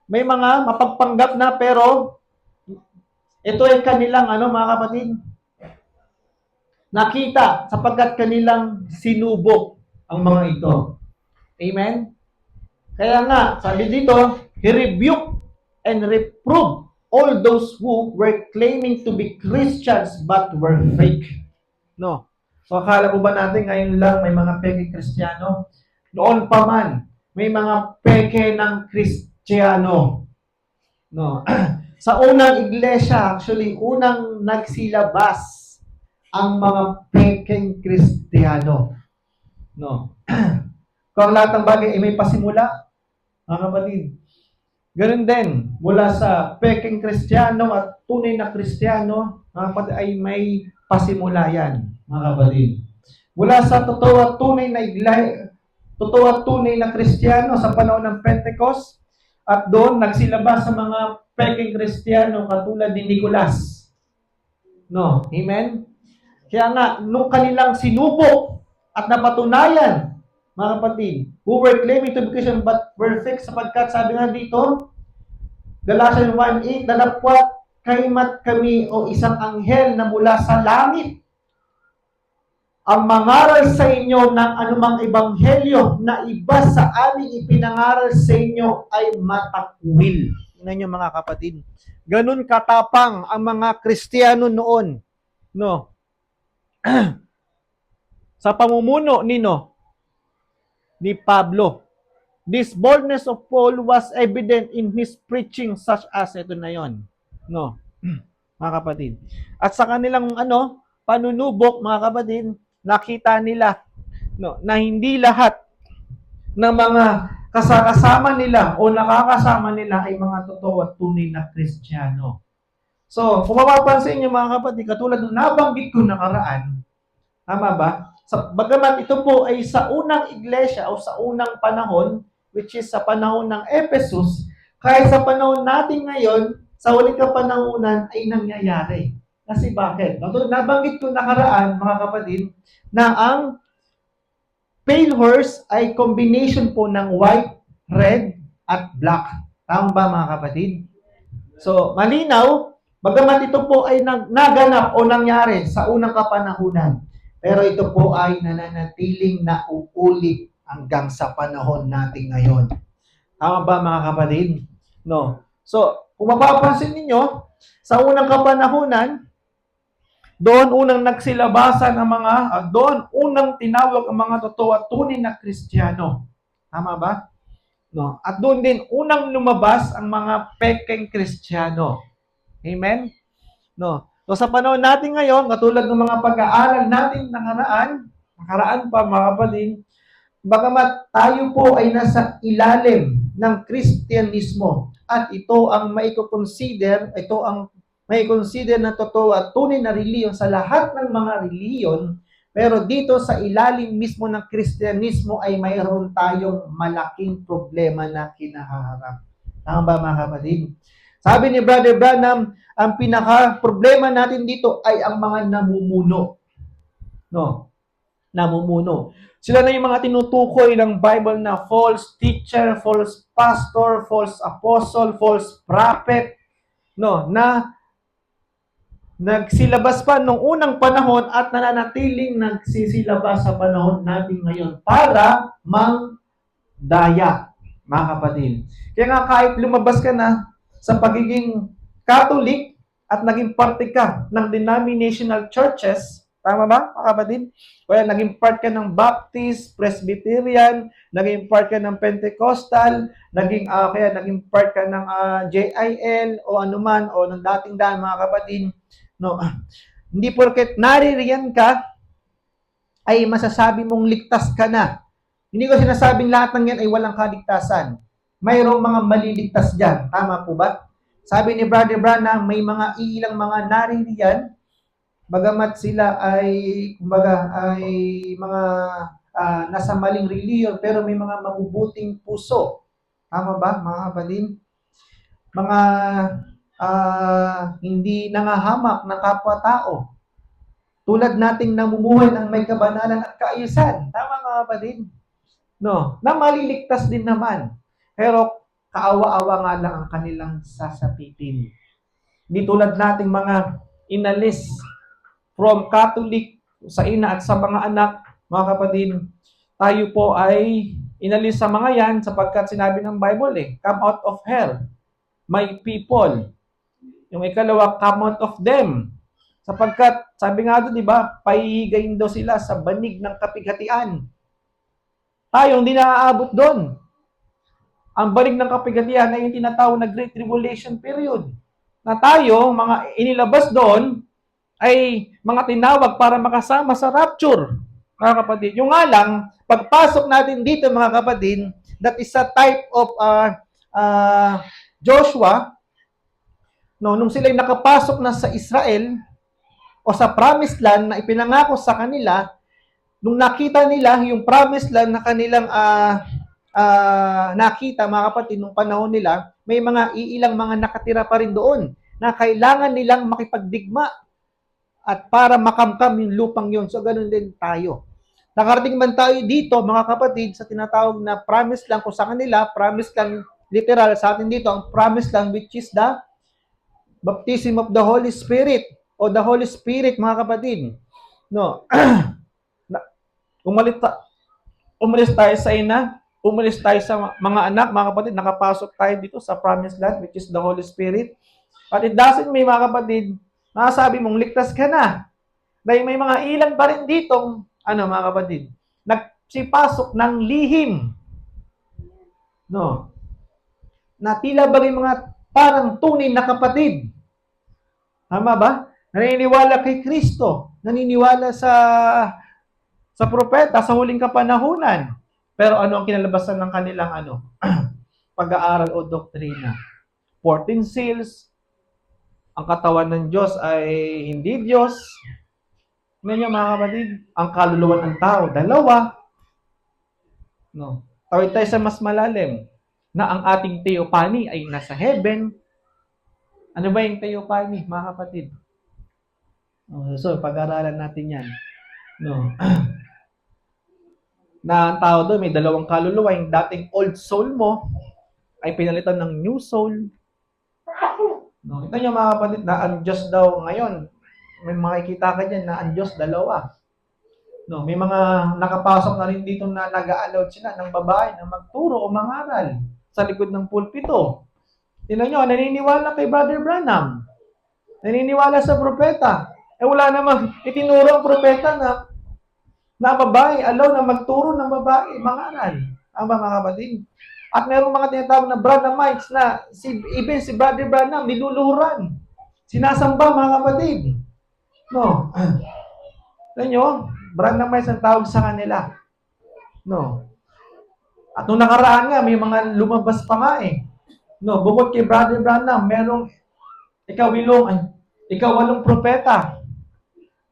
may mga mapagpanggap na pero ito ay kanilang mga kapatid, nakita sapagkat kanilang sinubok ang mga ito. Amen? Kaya nga, sabi dito, he rebuked and reproved all those who were claiming to be Christians but were fake. No. So akala po ba natin ngayon lang may mga peke Kristiyano? Noon pa man, may mga peke ng Kristiyano. No. Sa unang iglesia, actually, unang nagsilabas ang mga pekeng Kristiyano. No. Kung ang lahat ng bagay ay may pasimula, mga kapatid, ganun din, mula sa pekeng Kristiyano at tunay na Kristiyano, mga kapatid, ay may pasimula yan, mga kapatid. Mula sa totoo at tunay na totoo at tunay na Kristiyano sa panahon ng Pentecost, at doon nagsilabas sa mga pekeng Kristiyano katulad ni Nicolas. No, amen? Kaya nga, nung kanilang sinubo at napatunayan, mga kapatid, who were claiming to be Christian but perfect, sapagkat sabi nga dito, Galatians 1:8, dalapwat kaymat kami o isang anghel na mula sa langit ang mangaral sa inyo ng anumang ebanghelyo na iba sa aming ipinangaral sa inyo ay matakwil. Tingnan nyo mga kapatid. Ganun katapang ang mga Kristiyano noon. No. Sa pamumuno ni Pablo. This boldness of Paul was evident in his preaching such as ito na yon. No. Mga kapatid. At sa kanilang panunubok, mga kapatid, nakita nila na hindi lahat ng mga kasama nila o nakakasama nila ay mga totoo at tunay na Kristiyano. So, kung mapapansin niyo mga kapatid, katulad ng nabanggit ko nakaraan, tama ba? Bagamat ito po ay sa unang iglesia o sa unang panahon, which is sa panahon ng Ephesus, kahit sa panahon natin ngayon, sa huling kapanahunan ay nangyayari. Kasi bakit? Nabanggit ko nakaraan, mga kapatid, na ang pale horse ay combination po ng white, red, at black. Tama ba mga kapatid? So, malinaw, bagamat ito po ay naganap o nangyari sa unang kapanahunan, pero ito po ay nananatiling nauulit hanggang sa panahon natin ngayon. Tama ba mga kapatid? No. So, kung mapapansin ninyo, sa unang kapanahunan, doon unang nagsilabasan ang doon unang tinawag ang mga totoo at tunay na Kristiyano. Tama ba? No. At doon din unang lumabas ang mga pekeng Kristiyano. Amen? No. So sa panahon natin ngayon, katulad ng mga pag-aaral natin nakaraan pa mga kapatid, bagamat tayo po ay nasa ilalim ng Kristyanismo at ito ang may consider na totoo at tunay na reliyon sa lahat ng mga reliyon, pero dito sa ilalim mismo ng Kristyanismo ay mayroon tayong malaking problema na kinaharap. Tama ba mga kapatid? Sabi ni Brother Branham, ang pinaka-problema natin dito ay ang mga namumuno. No? Namumuno. Sila na yung mga tinutukoy ng Bible na false teacher, false pastor, false apostle, false prophet, no, na nagsilabas pa nung unang panahon at nananatiling nagsisilabas sa panahon natin ngayon para mangdaya, mga kapatid. Kaya nga kahit lumabas ka na sa pagiging Catholic at naging parte ka ng denominational churches, tama ba, mga kapatid? Kaya naging part ka ng Baptist, Presbyterian, naging part ka ng Pentecostal, kaya naging part ka ng JIL o anuman o ng dating daan, mga kapatid. No, hindi porket naririyan ka ay masasabi mong ligtas ka na. Hindi ko sinasabing lahat ng yan ay walang kaligtasan. Mayroong mga maliligtas dyan. Tama po ba? Sabi ni Brother Branham, may mga ilang mga naririyan, bagamat sila ay mga nasa maling reliyon, pero may mga mabubuting puso. Tama ba, mga kapatid? Mga hindi nangahamak ng kapwa-tao. Tulad nating namumuhay ng may kabanalan at kaayusan. Tama mga kapatid? No, na maliligtas din naman. Pero kaawa-awa nga lang ang kanilang sasapitin. Hindi tulad nating mga inalis from Catholic sa ina at sa mga anak, mga kapatid, tayo po ay inalis sa mga yan sapagkat sinabi ng Bible come out of hell, my people. Yung ikalawa, come out of them. Sapagkat, sabi nga doon, di ba, pahihigayin daw sila sa banig ng kapighatian. Tayo, hindi naaabot doon. Ang banig ng kapighatian ay yung tinatawag na Great Tribulation period. Na tayo, mga inilabas doon, ay mga tinawag para makasama sa rapture, mga kapatid. Yung nga lang, pagpasok natin dito, mga kapatid, that is a type of Joshua, no, nung sila'y nakapasok na sa Israel, o sa promised land na ipinangako sa kanila, nung nakita nila yung promised land na kanilang nakita, mga kapatid, nung panahon nila, may mga iilang mga nakatira pa rin doon na kailangan nilang makipagdigma at para makamkam yung lupang yun. So, ganun din tayo. Nakarating man tayo dito, mga kapatid, sa tinatawag na promised land, kung sa kanila, promised land, literal, sa atin dito, ang promised land, which is the baptism of the Holy Spirit, o the Holy Spirit, mga kapatid. No. Umalis tayo sa ina, umalis tayo sa mga anak, mga kapatid, nakapasok tayo dito sa promised land, which is the Holy Spirit. But it doesn't mean, mga kapatid, nasabi mong ligtas ka na. Dahil may mga ilan pa rin ditong, mga kapatid, nagsipasok ng lihim. No. Na tila bagay mga parang tunay na kapatid. Tama ba? Naniniwala kay Kristo, naniniwala sa propeta sa huling kapanahunan. Pero ano ang kinalabasan ng kanilang pag-aaral o doktrina? 14 seals, ang katawan ng Diyos ay hindi Diyos. Ngayon mga kapatid, ang kaluluwa ng tao, 2. No. Tawid tayo sa mas malalim, na ang ating theophany ay nasa heaven. Ano ba yung theophany, mga kapatid? So, pag-aralan natin yan. No. Na ang tao doon, may 2 kaluluwa. Yung dating old soul mo ay pinalitan ng new soul. No. Kita nyo, mga kapatid, na ang Diyos daw ngayon, may makikita ka dyan na ang Diyos 2. No. May mga nakapasok na rin dito na nag-a-allowed sila ng babae na magturo o mangaral sa likod ng pulpito. Tingnan nyo, naniniwala kay Brother Branham. Naniniwala sa propeta. Wala namang itinuro ang propeta na babae, allow na magturo ng babae, mangaral. Ang mga kapatid. At mayroong mga tinatawag na Branhamites na even si Brother Branham, niluluhuran. Sinasamba, mga kapatid. No. Tingnan nyo, Branhamites ang tawag sa kanila. No. At nung nakaraan nga, may mga lumabas pa nga eh. No, bukod kay Brother Branham, merong ikawalong propeta.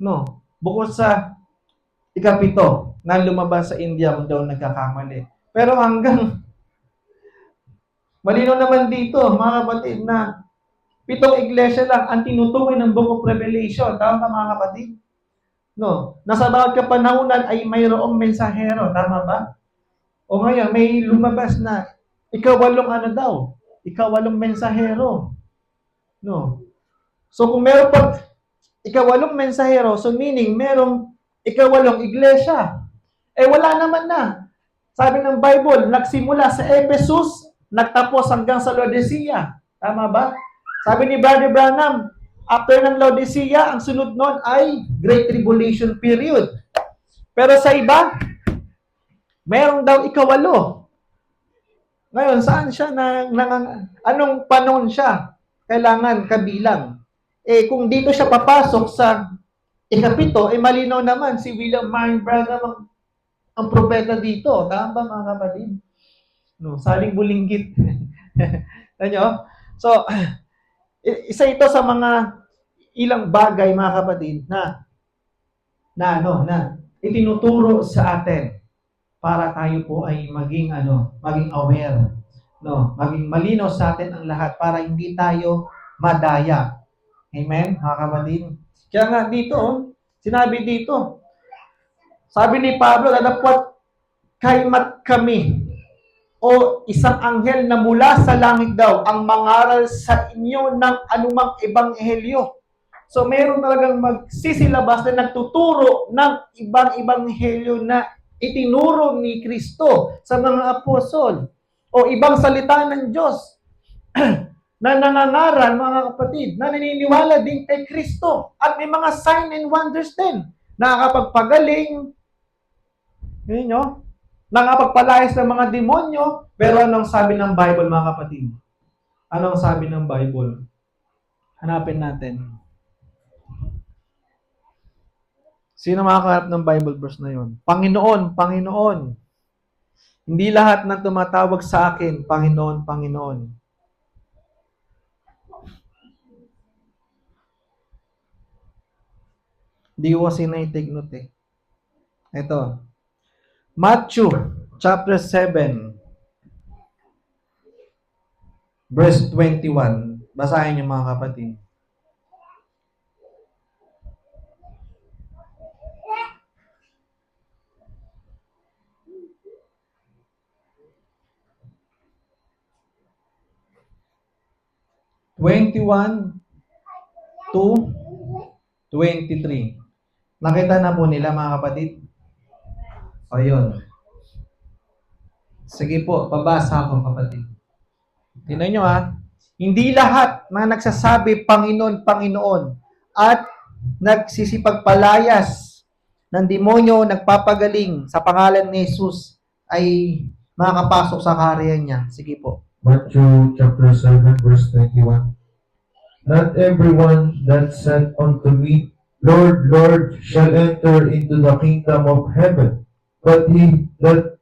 No, bukod sa 7 na lumabas sa India kung daw nagkakamali. Pero hanggang malino naman dito, mga kapatid, na 7 iglesia lang ang tinutukoy ng Book of Revelation. Tama ba, mga kapatid? No, nasa bawat kapanahunan ay mayroong mensahero. Tama ba? O ngayon, may lumabas na ikawalong mensahero. No. So kung meron pag ikawalong mensahero, so meaning merong ikawalong iglesia. Wala naman na. Sabi ng Bible, nagsimula sa Ephesus, nagtapos hanggang sa Laodicea. Tama ba? Sabi ni Brother Branham, after ng Laodicea, ang sunod nun ay Great Tribulation period. Pero sa iba, meron daw ikawalo. Ngayon, saan siya? Anong panahon siya kailangan kabilang? Kung dito siya papasok sa 7, malinaw naman si William Marion Branham ang propeta dito. Tama ba, mga kapatid? No, saling bulinggit. Tanyo? So, isa ito sa mga ilang bagay, mga kapatid, na itinuturo sa atin para tayo po ay maging aware, no, maging malinaw sa atin ang lahat para hindi tayo madaya. Amen, mga kapatid. Kaya nga dito, sinabi dito, sabi ni Pablo, datapwat kaymat kami, o isang anghel na mula sa langit daw ang mangaral sa inyo ng anumang ebanghelyo. So, mayroon talagang magsisilabas na nagtuturo ng ibang ebanghelyo na itinuro ni Kristo sa mga apostol o ibang salita ng Diyos na nangangaral, mga kapatid, na naniniwala din kay Kristo. At may mga sign and wonders din. Nakakapagpagaling, yun nyo, nakakapagpalayas ng mga demonyo. Pero anong sabi ng Bible, mga kapatid? Anong sabi ng Bible? Hanapin natin. Sino makakahanap ng Bible verse na yun? Panginoon, Panginoon. Hindi lahat ng tumatawag sa akin, Panginoon, Panginoon. Hindi ko kasi na-take note eh. Ito. Matthew chapter 7 verse 21. Basahin niyo mga kapatid. to 23. Nakita na po nila mga kapatid? O yun. Sige po, pabasa ako kapatid. Tingnan nyo ha. Hindi lahat na nagsasabi Panginoon, Panginoon at nagsisipagpalayas ng demonyo, nagpapagaling sa pangalan ni Jesus ay makakapasok sa kaharian niya. Sige po. Matthew chapter 7 verse 21. Not everyone that said unto me, Lord, Lord, shall enter into the kingdom of heaven, but he that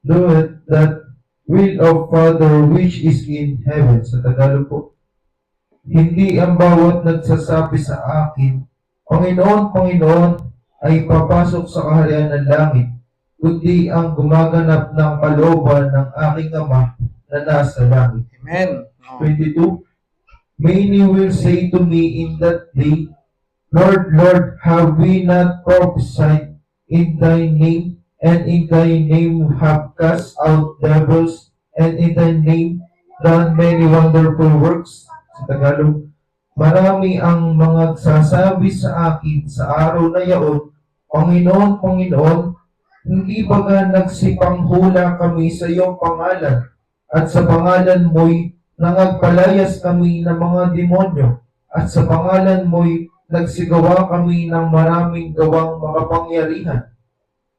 doeth that will of Father which is in heaven. Sa Tagalog po, hindi ang bawat nagsasabi sa akin, Panginoon, Panginoon, ay papasok sa kaharian ng langit, kundi ang gumaganap ng kalooban ng aking Ama na nasa langit. Amen. 22. Many will say to me in that day, Lord, Lord, have we not prophesied in thy name, and in thy name have cast out devils, and in thy name done many wonderful works? Sa Tagalog, marami ang mga sasabi sa akin sa araw na yaon, Panginoon, Panginoon, hindi ba nga nagsipanghula kami sa iyong pangalan, at sa pangalan mo'y nangagpalayas kami ng mga demonyo, at sa pangalan mo'y nagsigawa kami ng maraming gawang makapangyarihan.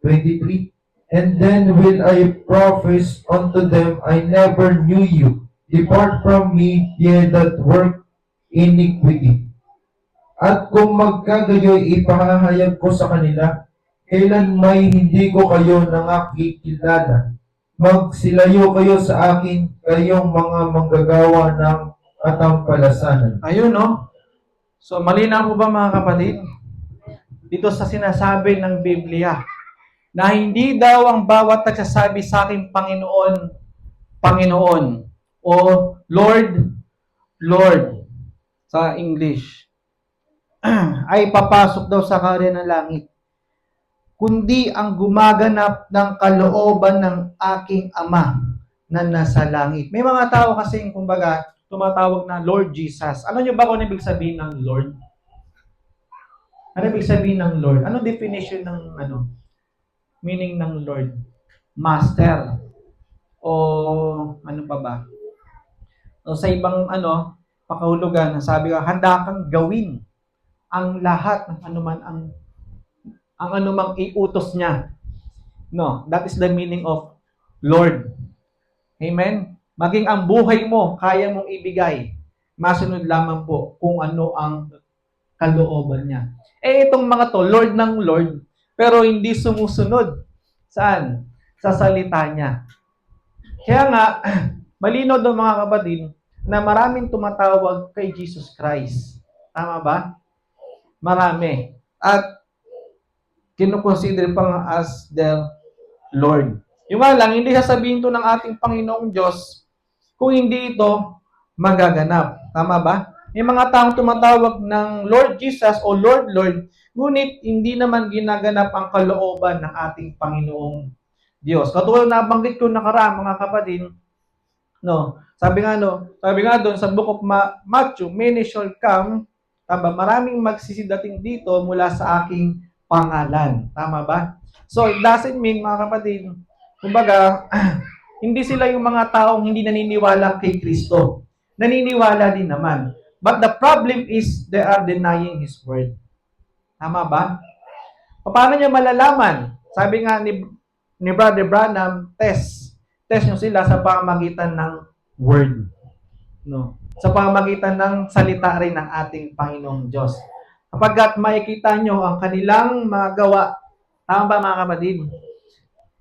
23. And then will I profess unto them, I never knew you. Depart from me, ye that work iniquity. At kung magkagayoy ipahahayag ko sa kanila, kailan may hindi ko kayo nangakikilala. Magsilayo kayo sa akin, kayong mga manggagawa ng katampalasanan. Ayun, no? So, malinaw po ba mga kapatid? Dito sa sinasabi ng Biblia, na hindi daw ang bawat nagsasabi sa akin, Panginoon, Panginoon, o Lord, Lord, sa English, ay papasok daw sa kaharian ng langit, kundi ang gumaganap ng kalooban ng aking Ama na nasa langit. May mga tao kasing, kumbaga, tumatawag na Lord Jesus. Ano nyo ba kung ibig sabihin ng Lord? Ano ibig sabihin ng Lord? Ano definition ng meaning ng Lord? Master. O ano pa ba? O sa ibang pakahulugan, sabi ka, handa kang gawin ang lahat ng anuman ang anumang iutos niya. No, that is the meaning of Lord. Amen? Maging ang buhay mo, kaya mong ibigay. Masunod lamang po kung ano ang kalooban niya. Itong mga to, Lord ng Lord, pero hindi sumusunod. Saan? Sa salita niya. Kaya nga, malinaw daw mga kapatid, na maraming tumatawag kay Jesus Christ. Tama ba? Marami. At kinukonsider pang as the Lord. Yung nga lang, hindi sasabihin to ng ating Panginoong Diyos kung hindi ito magaganap. Tama ba? May mga taong tumatawag ng Lord Jesus o Lord, Lord, ngunit hindi naman ginaganap ang kalooban ng ating Panginoong Diyos. Katulad na banggit ko nakaraan, mga kapatid, sabi nga doon sa book of Matthew, many shall come, tama, maraming magsisidating dito mula sa aking pangalan. Tama ba? So, it doesn't mean, mga kapatid, kumbaga, hindi sila yung mga taong hindi naniniwala kay Kristo. naniniwala din naman. But the problem is they are denying His word. Tama ba? Paano niya malalaman? Sabi nga ni Brother Branham, test. Test nyo sila sa pamamagitan ng word. No? Sa pamamagitan ng salita rin ng ating Panginoong Diyos. Kapag makikita nyo ang kanilang mga gawa, tama ba mga kapatid?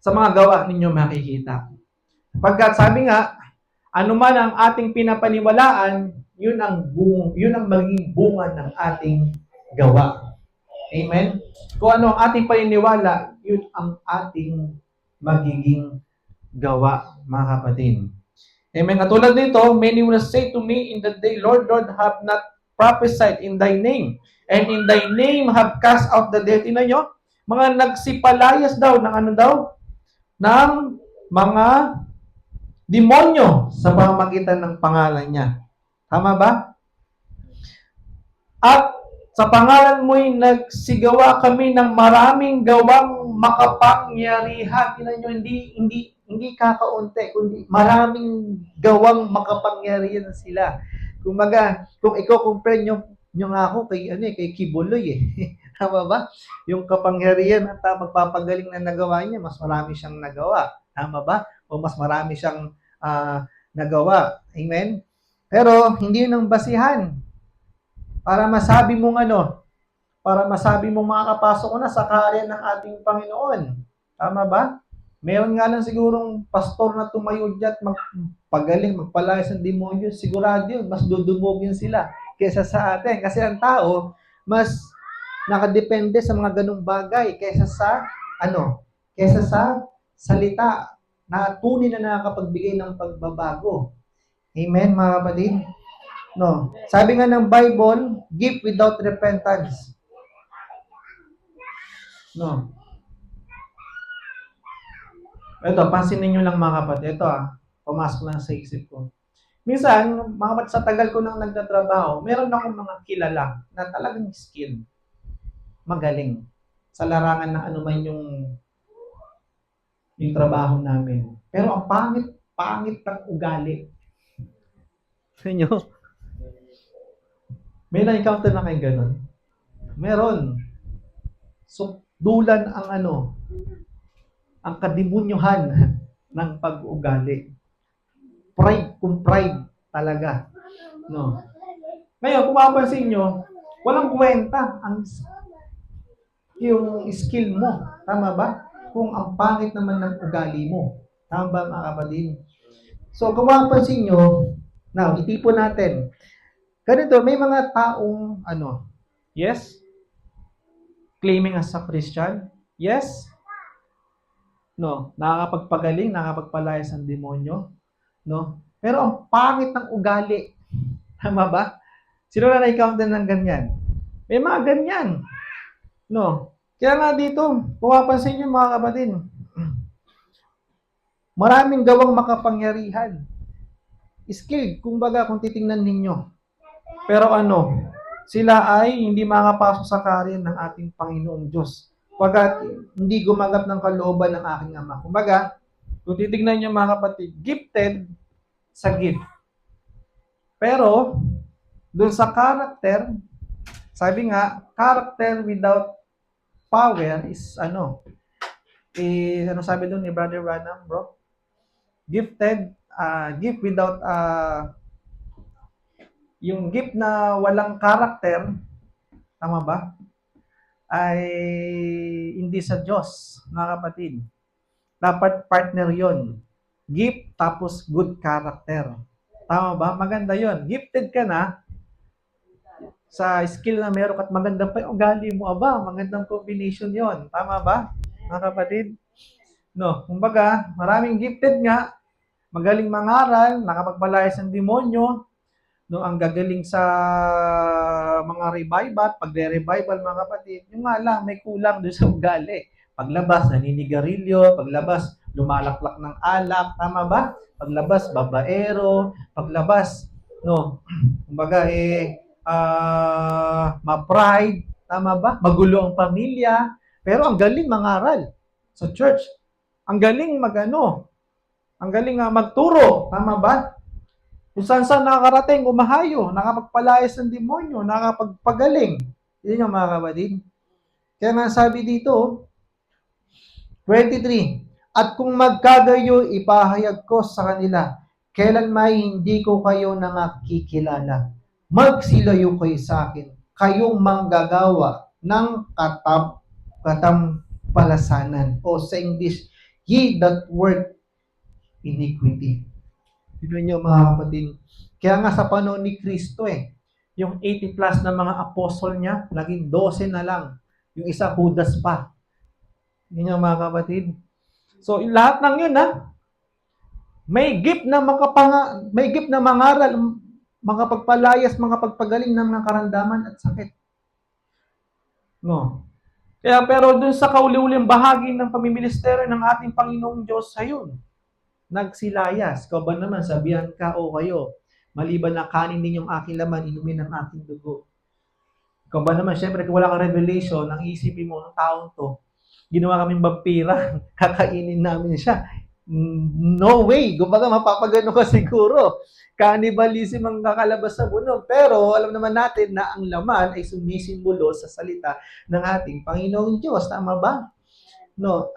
Sa mga gawa ninyo makikita. Kapag sabi nga, anuman ang ating pinapaniwalaan, yun ang magiging bunga ng ating gawa. Amen? Kung ano ang ating paniniwala, yun ang ating magiging gawa, mga kapatid. Amen? Katulad nito, many will say to me in the day, Lord, Lord, have not prophesied in Thy name, and in Thy name have cast out the dead. Tingnan nyo, mga nagsipalayas daw ng ano daw? Ng mga demonyo sa pamamagitan ng pangalan niya. Tama ba? At sa pangalan mo'y nagsigawa kami ng maraming gawang makapangyarihan. Tingnan nyo, hindi kakaunti, kundi maraming gawang makapangyarihan sila. Kumbaga, kung i-compare nyo nga ako kay Kibuloy eh. Tama ba? Yung kapangyarihan at magpapagaling na nagawa niya, mas marami siyang nagawa. Tama ba? O mas marami siyang nagawa. Amen? Pero hindi yun ang basihan. Para masabi mong makakapasok ko na sa kaharian ng ating Panginoon. Tama ba? Meron nga lang sigurong pastor na tumayo dyan at magpagaling, magpalayas ng demonyo. Sigurado yun, mas dudumugin sila kaysa sa atin. Kasi ang tao, mas nakadepende sa mga ganung bagay kaysa sa salita na tunay na nakakapagbigay ng pagbabago. Amen, mga kapatid? No. Sabi nga ng Bible, gift without repentance. No. Ito, pansinin nyo lang mga kapatid. Ito pumasok lang sa isip ko. Minsan, mga kapatid, sa tagal ko nang nagtatrabaho, meron akong mga kilala na talagang skill. Magaling. Sa larangan ng anuman yung trabaho namin. Pero ang pangit ng ugali. Sa inyo? May na-encounter na kayo ganun? Meron. So, dulan ang kadimonyohan ng pag-ugali. Pride talaga. No. Ngayon, kung mapapansin nyo, walang kwenta yung skill mo. Tama ba? Kung ang pangit naman ng ugali mo. Tama ba mga kapatid? So, kung mapapansin nyo, now, itipon natin. Ganito, may mga taong, yes? Claiming as a Christian? Yes? No? Nakakapagpagaling, nakakapagpalayas ng demonyo? No? Pero ang pangit ng ugali. Tama ba? Sino na na-encounter ng ganyan? May mga ganyan. No? Kaya nga dito, pumapansin nyo mga kapatid, maraming gawang makapangyarihan. Skilled, kumbaga kung titingnan ninyo. Pero sila ay hindi makapasok sa kaharian ng ating Panginoong Diyos. Pagkat hindi gumagat ng kalooban ng aking Ama. Kumbaga, kung titignan nyo mga kapatid, gifted sa gift. Pero, dun sa character, sabi nga, character without power is ano sabi dun ni Brother Branham, bro? Gifted, gift without yung gift na walang karakter, tama ba? Ay hindi sa Diyos, mga kapatid. Dapat partner yon. Gift tapos good character. Tama ba? Maganda yon. Gifted ka na sa skill na meron at maganda pa yung ugali mo, magandang combination yon. Tama ba, mga kapatid? No, kumbaga, maraming gifted nga, magaling mangaral, nakapagpalayas ng demonyo, no, ang gagaling sa mga revival, pagre-revival mga kapatid, yung nga lang, may kulang doon sa ugali. Paglabas, naninigarilyo, paglabas, lumalaklak ng alak, tama ba? Paglabas, babaero, paglabas, no, kumbaga ma-pride, tama ba? Magulo ang pamilya, pero ang galing mangaral sa church. Ang galing ang galing magturo, tama ba? Kung saan nakakarating, umahayo, nakapagpalayas ng demonyo, nakapagpagaling. Yun yung mga kapatid. Kaya nga sabi dito, 23, at kung magkagayo, ipahayag ko sa kanila, kailan may hindi ko kayo nakikilala. Magsilayo kayo sa akin, kayong manggagawa ng katampalasanan. O sa English, ye that work iniquity. Yun yung mga kapatid. Kaya nga sa panahon ni Kristo yung 80 plus na mga apostol niya, naging 12 na lang. Yung isa Judas pa. Yun yung mga kapatid. So, lahat ng yun, may gift na mangaral, makapagpalayas, makapagpagaling ng mga karamdaman at sakit. No. Kaya pero dun sa kauli-uling bahagi ng pamimisteryo ng ating Panginoong Diyos, ayun, nagsilayas. Ikaw ba naman, sabihan ka, o kayo, maliban na kanin ninyong aking laman, inumin ang aking dugo. Ikaw ba naman, syempre, kung wala kang revelation, ang isipin mo, ng taong to, ginawa kaming vampira, kakainin namin siya. No way. Kumbaga, mapapagano ka siguro. Cannibalism ang kakalabas sa bunog. Pero, alam naman natin na ang laman ay sumisimbolo sa salita ng ating Panginoong Diyos. Tama ba? No.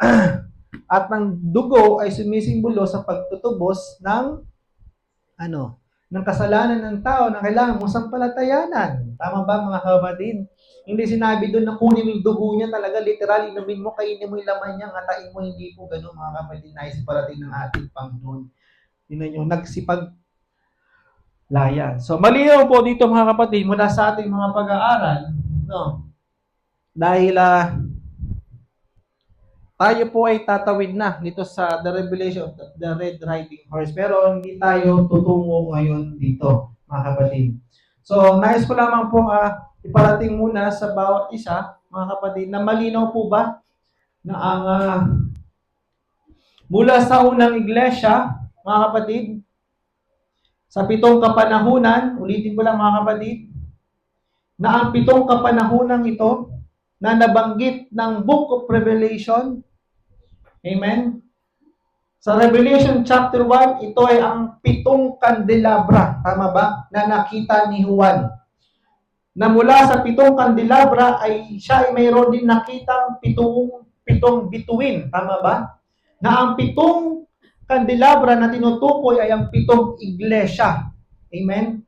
At ang dugo ay sumisimbolo sa pagtutubos ng ng kasalanan ng tao na kailangan mong sampalatayanan. Tama ba mga kapatid? Hindi sinabi doon na kunin mo yung dugo niya talaga, literal, inumin mo, kainin mo yung laman niya, ngatain mo, hindi po gano'n mga kapatid, nais parating ng ating Panginoon. Yun yung nagsipag laya. So, malinaw po dito mga kapatid, mula sa ating mga pag-aaral, no? Dahil tayo po ay tatawid na dito sa The Revelation, the Red Riding Horse. Pero hindi tayo tutungo ngayon dito, mga kapatid. So, nais ko lamang po iparating muna sa bawat isa, mga kapatid, na malinaw po ba na ang mula sa unang iglesia, mga kapatid, sa 7 kapanahunan, ulitin ko lang mga kapatid, na ang 7 kapanahunan ito na nabanggit ng Book of Revelation, amen? Sa Revelation chapter 1, ito ay ang 7 kandelabra, tama ba? Na nakita ni Juan. Na mula sa 7 kandelabra ay siya ay mayroon din nakitang 7 bituin, tama ba? Na ang 7 kandelabra na tinutukoy ay ang 7 iglesia. Amen?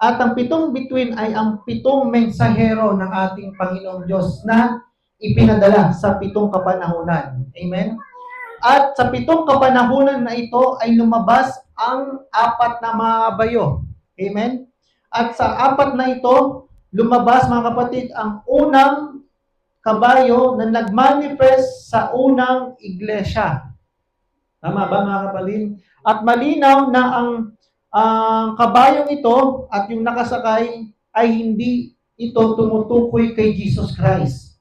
At ang 7 bituin ay ang 7 mensahero ng ating Panginoong Diyos na ipinadala sa 7 kapanahunan. Amen? At sa 7 kapanahunan na ito ay lumabas ang 4 na mga bayo. Amen? At sa 4 na ito, lumabas mga kapatid ang unang kabayo na nagmanifest sa unang iglesia. Tama ba mga kapatid? At malinaw na ang kabayong ito at yung nakasakay ay hindi ito tumutukoy kay Jesus Christ.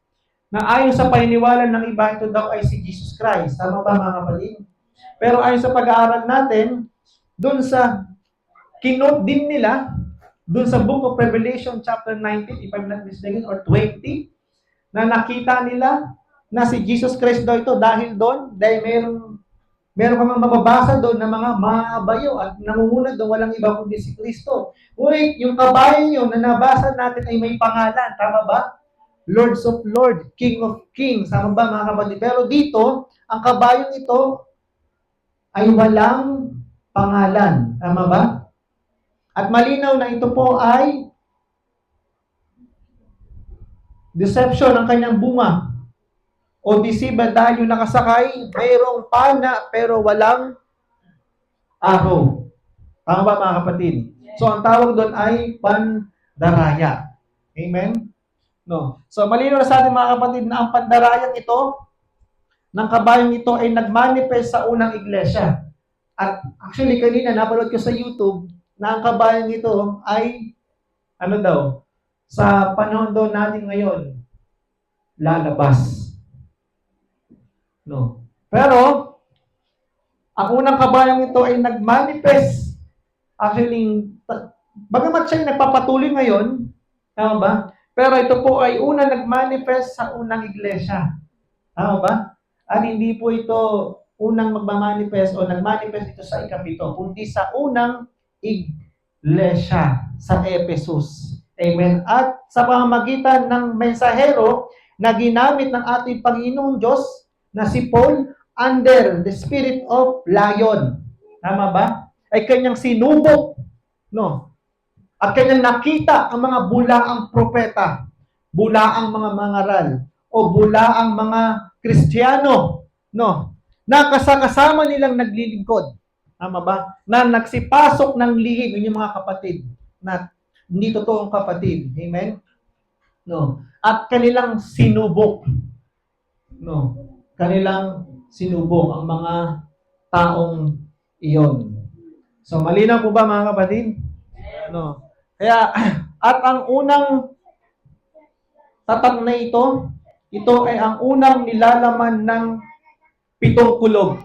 Na ayon sa paniniwala ng iba, ito daw ay si Jesus Christ. Tama ba mga kapatid? Pero ayon sa pag-aaral natin, dun sa kinote din nila, dun sa Book of Revelation chapter 19, if I'm not mistaken, or 20, na nakita nila na si Jesus Christ daw ito dahil meron kang mababasa doon na mga mabayo at nangungunad doon walang iba kundi si Kristo. Wait, yung kabayo yun na nabasa natin ay may pangalan. Tama ba? Lords of Lords, King of Kings. Tama ba mga kapatid? Pero dito, ang kabayong ito ay walang pangalan. Tama ba? At malinaw na ito po ay deception ng kanyang bunga. O deceive dahil yung nakasakay, mayroong pana pero walang araw. Tama ba mga kapatid? So ang tawag doon ay pandaraya. Amen? No. So malinaw na sa ating mga kapatid na ang pandarayang ito, ng kabayong ito ay nagmanifest sa unang iglesia. At actually kanina napanood ko sa YouTube na ang kabayong ito ay sa panahon daw natin ngayon, lalabas. No. Pero, ang unang kabayang ito ay nagmanifest. Actually, bagamat siya nagpapatuloy ngayon, tama ba? Pero ito po ay unang nagmanifest sa unang iglesia. Tama ba? At hindi po ito unang magmamanifest o nagmanifest ito sa ikapito, kundi sa unang iglesia sa Ephesus. Amen. At sa pamamagitan ng mensahero na ginamit ng ating Panginoong Diyos na si Paul under the spirit of lion. Tama ba? Ay kanyang sinubok, no? At kanyang nakita ang mga bulaang propeta, bulaang mga mangaral, o bulaang mga Kristiyano, no? Na kasama nilang naglilingkod. Tama ba? Na nagsipasok ng lihim, yun yung mga kapatid, na hindi totoong kapatid. Amen? No. At kanilang sinubok. No. Kanilang sinubok ang mga taong iyon. So, malinaw po ba mga kapatid? No. Kaya, at ang unang tatak na ito ay ang unang nilalaman ng 7 kulog.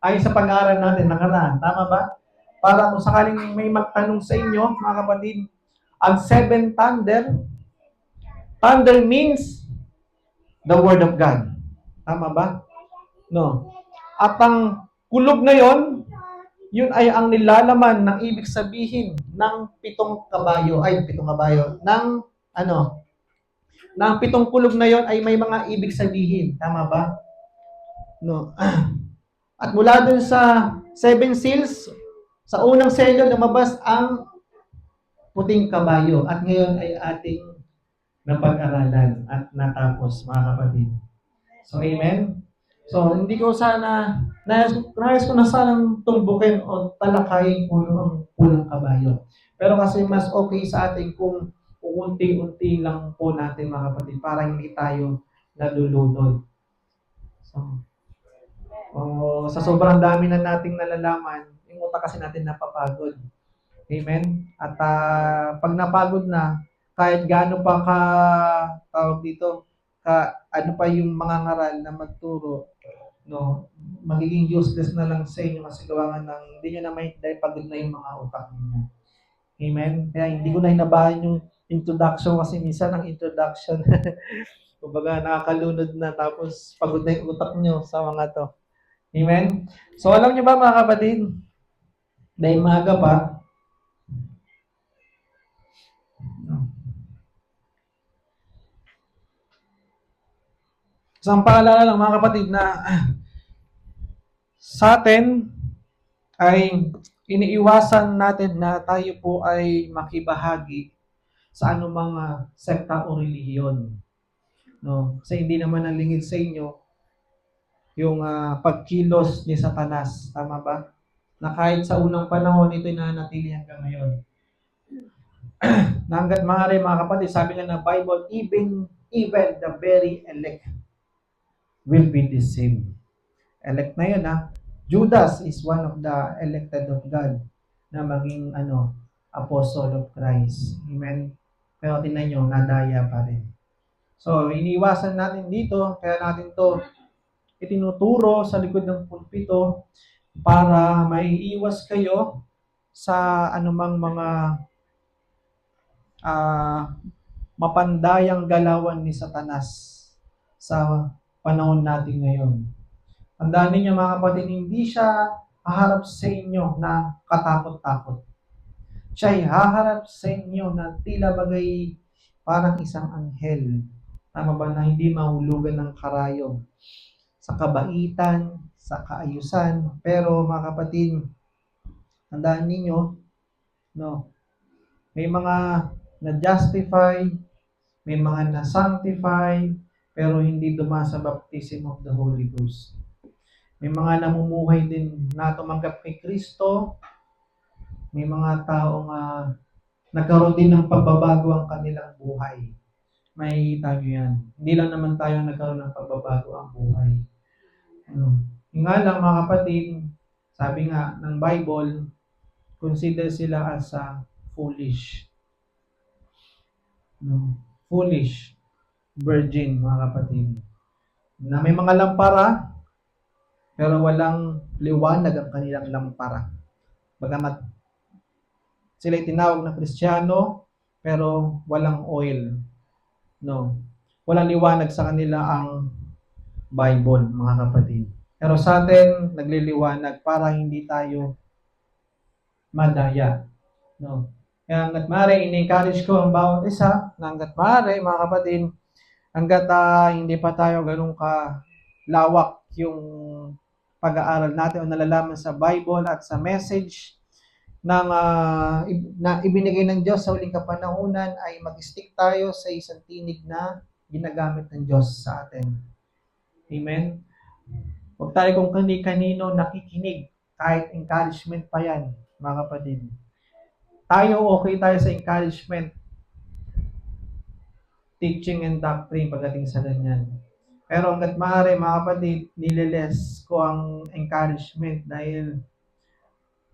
Ayon sa pag-aaral natin nakaraan. Tama ba? Para kung sakaling may magtanong sa inyo, mga kapatid, ang 7 thunder means the Word of God. Tama ba? No. At ang kulog na yun ay ang nilalaman ng ibig sabihin ng 7 kabayo. Ng 7 kulog na yon ay may mga ibig sabihin. Tama ba? No. At mula dun sa 7 seals, sa unang selyo lumabas ang puting kabayo. At ngayon ay ating napag-aralan at natapos, mga kapatid. So, amen? So, hindi ko sana, nais ko na sanang tumbukin o talakayin po yung pulang kabayo. Pero kasi mas okay sa atin kung unti-unti lang po natin, mga kapatid, para hindi tayo nalulunod. Sa sobrang dami na nating nalalaman, yung utak kasi natin napapagod. Amen? At pag napagod na, kahit gaano pa ano pa yung mga ngaral na magturo, no, magiging useless na lang sa inyo kasi gawa ng hindi nyo na dahil pagod na yung mga utak ninyo. Amen? Kaya hindi ko na hinabahan yung introduction kasi minsan ang introduction, kumbaga nakakalunod na tapos pagod na yung utak nyo sa mga to. Amen? So, alam niyo ba mga kapatid, dahil maaga pa, isang paalala lang mga kapatid na sa atin ay iniiwasan natin na tayo po ay makibahagi sa anumang sekta o relihiyon. No? Kasi hindi naman nalingid sa inyo yung pagkilos ni Satanas. Tama ba? Na kahit sa unang panahon, ito'y nanatili hanggang ngayon. Na hanggat maaari mga kapatid, sabi nga ng Bible, even the very elect will be deceived. Elect na yun Judas is one of the elected of God na maging apostle of Christ. Amen? Pero tingnan nyo, nadaya pa rin. So, iniwasan natin dito, kaya natin to itinuturo sa likod ng pulpito para maiiwas kayo sa anumang mga mapandayang galawan ni Satanas sa panahon natin ngayon. Tandaan ninyo mga kapatid, hindi siya haharap sa inyo na katakot-takot. Siya ay haharap sa inyo na tila bagay parang isang anghel. Tama ba na hindi mahulugan ng karayom? Sa kabaitan, sa kaayusan. Pero mga kapatid, tandaan ninyo, no, may mga na-justify, may mga na-sanctify, pero hindi dumasa baptism of the Holy Ghost. May mga namumuhay din na tumanggap kay Kristo. May mga taong nagkaroon din ng pagbabago ang kanilang buhay. Makikita nyo yan. Hindi lang naman tayo nagkaroon ng pagbabago ang buhay. Nga lang mga kapatid, sabi nga ng Bible, consider sila as foolish. Foolish virgin, mga kapatid. Na may mga lampara, pero walang liwanag ang kanilang lampara. Bagamat sila tinawag na Kristiyano, pero walang oil. No. Walang liwanag sa kanila ang Bible, mga kapatid. Pero sa atin, nagliliwanag para hindi tayo madaya. No? Kaya hanggat maaari, in-encourage ko ang bawat isa na hanggat maaari, mga kapatid, hanggat hindi pa tayo ganun ka lawak yung pag-aaral natin o nalalaman sa Bible at sa message ng na ibinigay ng Diyos sa huling kapanahunan, ay mag-stick tayo sa isang tinig na ginagamit ng Diyos sa atin. Amen? Huwag tayo kung kani-kanino nakikinig, kahit encouragement pa yan, mga kapatid. Tayo, okay tayo sa encouragement, teaching and doctrine pagdating sa ganyan. Pero hanggat maaari, mga kapatid, nililes ko ang encouragement dahil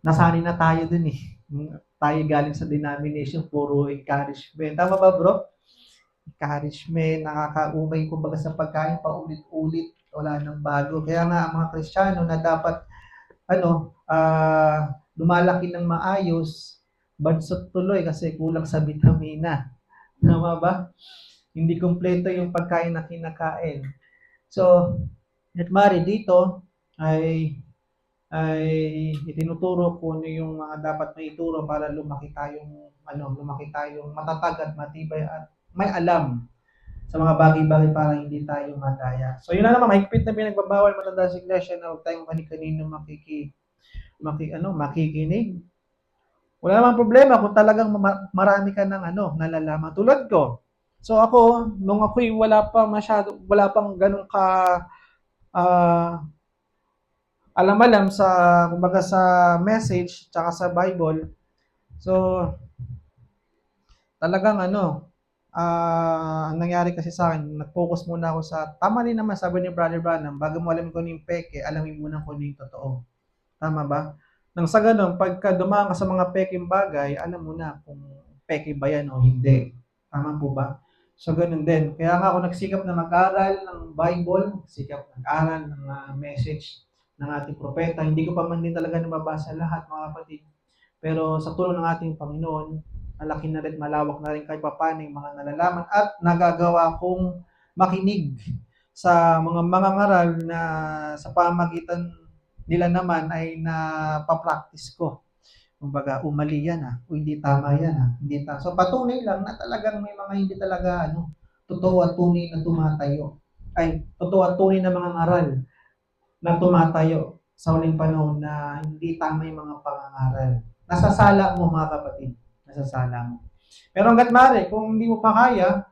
nasanay na tayo dun eh. Tayo galing sa denomination, puro encouragement. Tama ba, bro? Encouragement, nakakaumay kumbaga sa pagkain, paulit-ulit, wala nang bago. Kaya nga, ang mga Kristiyano na dapat, lumalaki ng maayos, bansot tuloy kasi kulang sa vitamina. Tama ba? Hindi kumpleto yung pagkain na kinakain. So, Mari dito ay itinuturo ko ano yung mga dapat na ituro para lumaki tayong matatag at matibay at may alam sa mga bagay-bagay para hindi tayo madaya. So yun na naman, mahigpit na pinagbabawal matanda sa iglesia na huwag tayong kani-kanino makikinig. Wala namang problema kung talagang marami ka ng nalalaman tulad ko. So ako, nung ako'y wala pang ganun ka alam-alam sa kumbaga sa message tsaka sa Bible. So talagang ang nangyari kasi sa akin, nag-focus muna ako sa tama rin naman sabi ni Brother Branham, bago mo alam kung yung peke, alamin muna kung yung totoo. Tama ba? Nang sa ganun, pagka dumaan ka sa mga peking bagay, alam mo na kung peke ba yan o hindi. Tama po ba? So, ganun din. Kaya nga ako nagsikap na mag-aral ng Bible, sikap mag-aral ng message ng ating propeta. Hindi ko pa man din talaga nababasa lahat, mga kapatid. Pero sa tulong ng ating Panginoon, malaki na rin, malawak na rin kahit paano yung mga nalalaman at nagagawa kong makinig sa mga mangangaral na sa pamagitan nila naman ay napapractice ko. Kumbaga, mali yan o hindi tama yan hindi tama. So patunay lang na talagang may mga hindi talaga totoo at tunay na tumatayo. Totoo at tunay na mga ngaral na tumatayo sa huling panahon na hindi tama yung mga pangangaral. Nasasala mo, mga kapatid. Nasasala mo. Pero hanggat maaari, kung hindi mo pa kaya,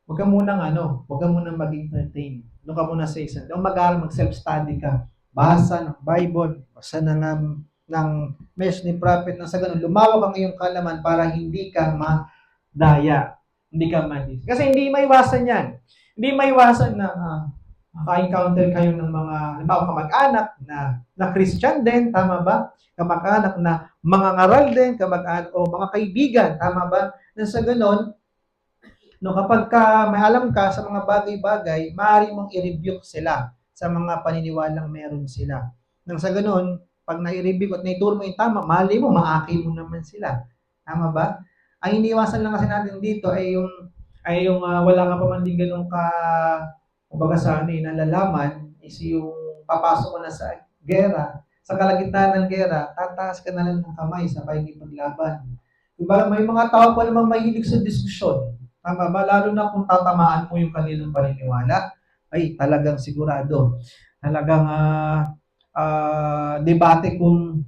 huwag ka munang mag-entertain. Doon ka muna sa isa. Doon mag-aaral, mag-self-study ka. Basa ng Bible, basa ng message ni prophet na sa ganun, lumawak ang iyong kalaman para hindi ka madaya. Hindi ka madis. Kasi hindi maiwasan yan. Hindi maiwasan na maka-encounter kayo ng mga, halimbawa, kamag-anak na Christian din, tama ba? Kamag-anak na mga ngaral din, kamag-anak o mga kaibigan, tama ba? Na sa ganun, kapag may alam ka sa mga bagay-bagay, maaari mong i-rebuke sila sa mga paniniwalang meron sila. Nang sa ganun, pag nai-review at naituro mo yung tama, mali mo, maaki mo naman sila. Tama ba? Ang iniwasan lang kasi natin dito ay yung wala ka pa man din ganun kumbaga sa nalalaman is yung papasok ko na sa gera, sa kalagitnaan ng gera, tataas ka na lang ng kamay sa pakikipaglaban. Kumbaga may mga tao pa namang mahilig sa diskusyon. Tama ba? Lalo na kung tatamaan mo yung kanilang paniniwala, ay talagang sigurado. Talagang debate kung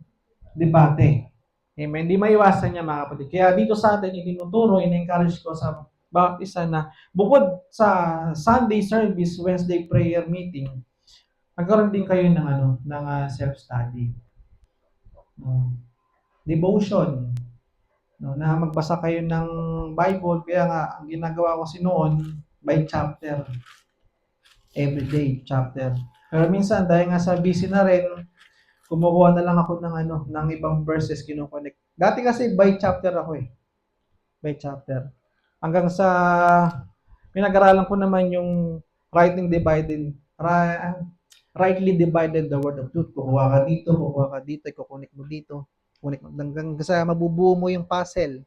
debate. Amen. Hindi maiwasan niya, mga kapatid. Kaya dito sa atin, itinuturo, in-encourage ko sa bawat isa na bukod sa Sunday service, Wednesday prayer meeting, magkaroon din kayo ng self-study. Devotion. Na magbasa kayo ng Bible. Kaya nga, ang ginagawa ko noon, by chapter. Everyday chapter. Pero minsan, dahil nga sa busy na rin, kumukuha na lang ako ng ibang verses, kinukonek. Dati kasi by chapter ako eh. By chapter. Hanggang sa pinag-aralan ko naman yung rightly divided the word of truth. Kukuha ka dito, ikukunik mo dito. Hanggang sa mabubuo mo yung puzzle.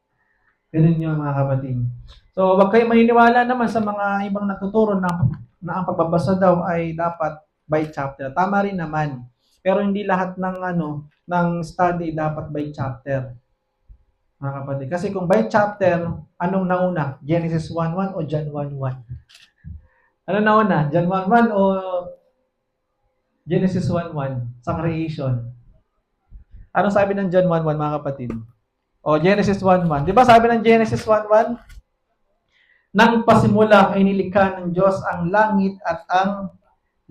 Ganun yung mga kapatid. So, wag kayo maniniwala naman sa mga ibang nagtuturo na ang pagbabasa daw ay dapat by chapter. Tama rin naman. Pero hindi lahat ng ng study dapat by chapter. Mga kapatid. Kasi kung by chapter, anong nauna? Genesis 1:1 o John 1:1? Ano nauna? John 1:1 o Genesis 1:1 sa creation? Ano sabi ng John 1:1 mga kapatid? O Genesis 1:1. Di ba sabi ng Genesis 1:1? Nang pasimula ay nilikha ng Diyos ang langit at ang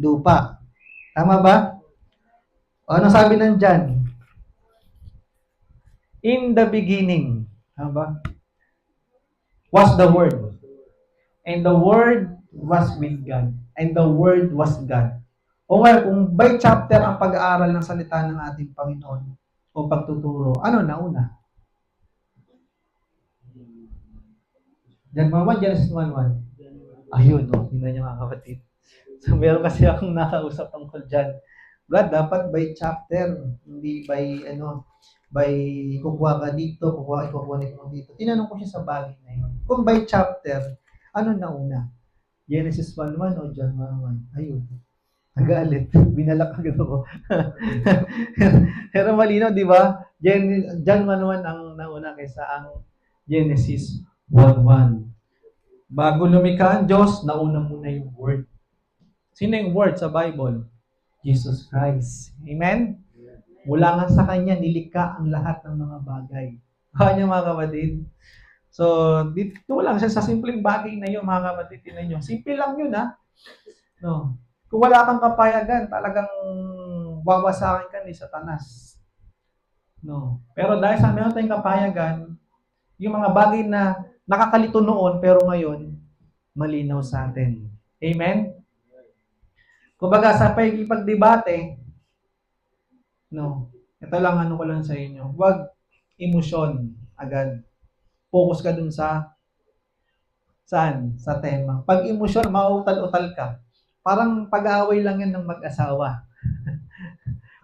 lupa. Tama ba? O ano sabi ng John? In the beginning. Tama ba? Was the Word. And the Word was with God. And the Word was God. O nga, kung by chapter ang pag-aaral ng salita ng ating Panginoon o pagtuturo, ano nauna? John 1:1, Genesis 1:1. Ayun, no? Tingnan niyo mga kapatid. So, meron kasi akong nakausap tungkol dyan. God, dapat by chapter, hindi by kukuha ka dito, kukuha mo dito. Tinanong ko siya sa bagay na yun. Kung by chapter, ano nauna? Genesis 1:1 o John 1:1? Ayun. Nagalit. Binalak agad ako. Pero malinaw, di ba? John 1:1 ang nauna kaysa ang Genesis 1:1. Bago lumikha ang Diyos, nauna muna yung Word. Sino yung Word sa Bible? Jesus Christ. Amen? Mula nga sa Kanya, nilikha ang lahat ng mga bagay. Kanya mga kapatid. So, dito lang siya sa simpleng bagay na yun, mga kapatid. Tinan nyo. Simple lang yun, ha? No. Kung wala kang kapayagan, talagang wawasakin ka ni Satanas. No. Pero dahil sa meron tayong kapayagan, yung mga bagay na nakakalito noon, pero ngayon, malinaw sa atin. Amen? Kumbaga, sa pagdebate, no, ito lang ano ko lang sa inyo, huwag emosyon agad. Focus ka dun sa saan? Sa tema. Pag emosyon, mautal-utal ka. Parang pag-aaway lang yan ng mag-asawa.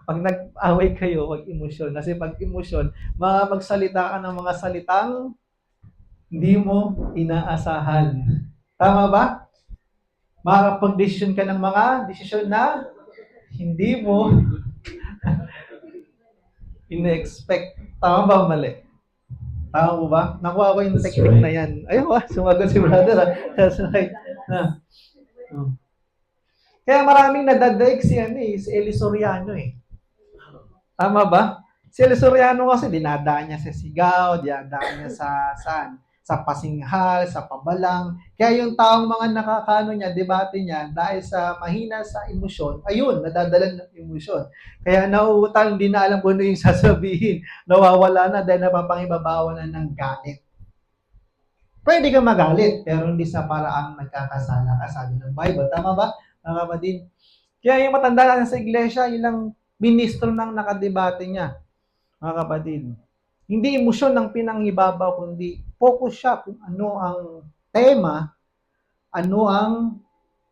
Pag nag-away kayo, wag emosyon. Kasi pag emosyon, magsalita ka ng mga salitang hindi mo inaasahan. Tama ba? Makakapag-desisyon ka ng mga desisyon na hindi mo ina-expect. Tama ba o mali? Tama mo ba? Nakuha ko yung That's technique right. na yan. Ayun sumagot si brother. That's right. Kaya maraming nadadaig si Eli Soriano eh. Tama ba? Si Eli Soriano kasi dinadaan niya sa sigaw, dinadaan niya sa pasinghal, sa pabalang. Kaya yung taong mga nakakano niya, debate niya, dahil sa mahina sa emosyon, ayun, nadadalan ng emosyon. Kaya nauutang, hindi na alam kung ano yung sasabihin. Nawawala na dahil napapangibabawa na ng galit. Pwede kang magalit, pero hindi sa paraang nagkakasala ka, sabi ng Bible. Tama ba, mga kapatid? Kaya yung matanda na sa iglesia, ilang ministro nang nakadebate niya, mga kapatid. Hindi emosyon ang pinangibabaw, kundi focus siya kung ano ang tema, ano ang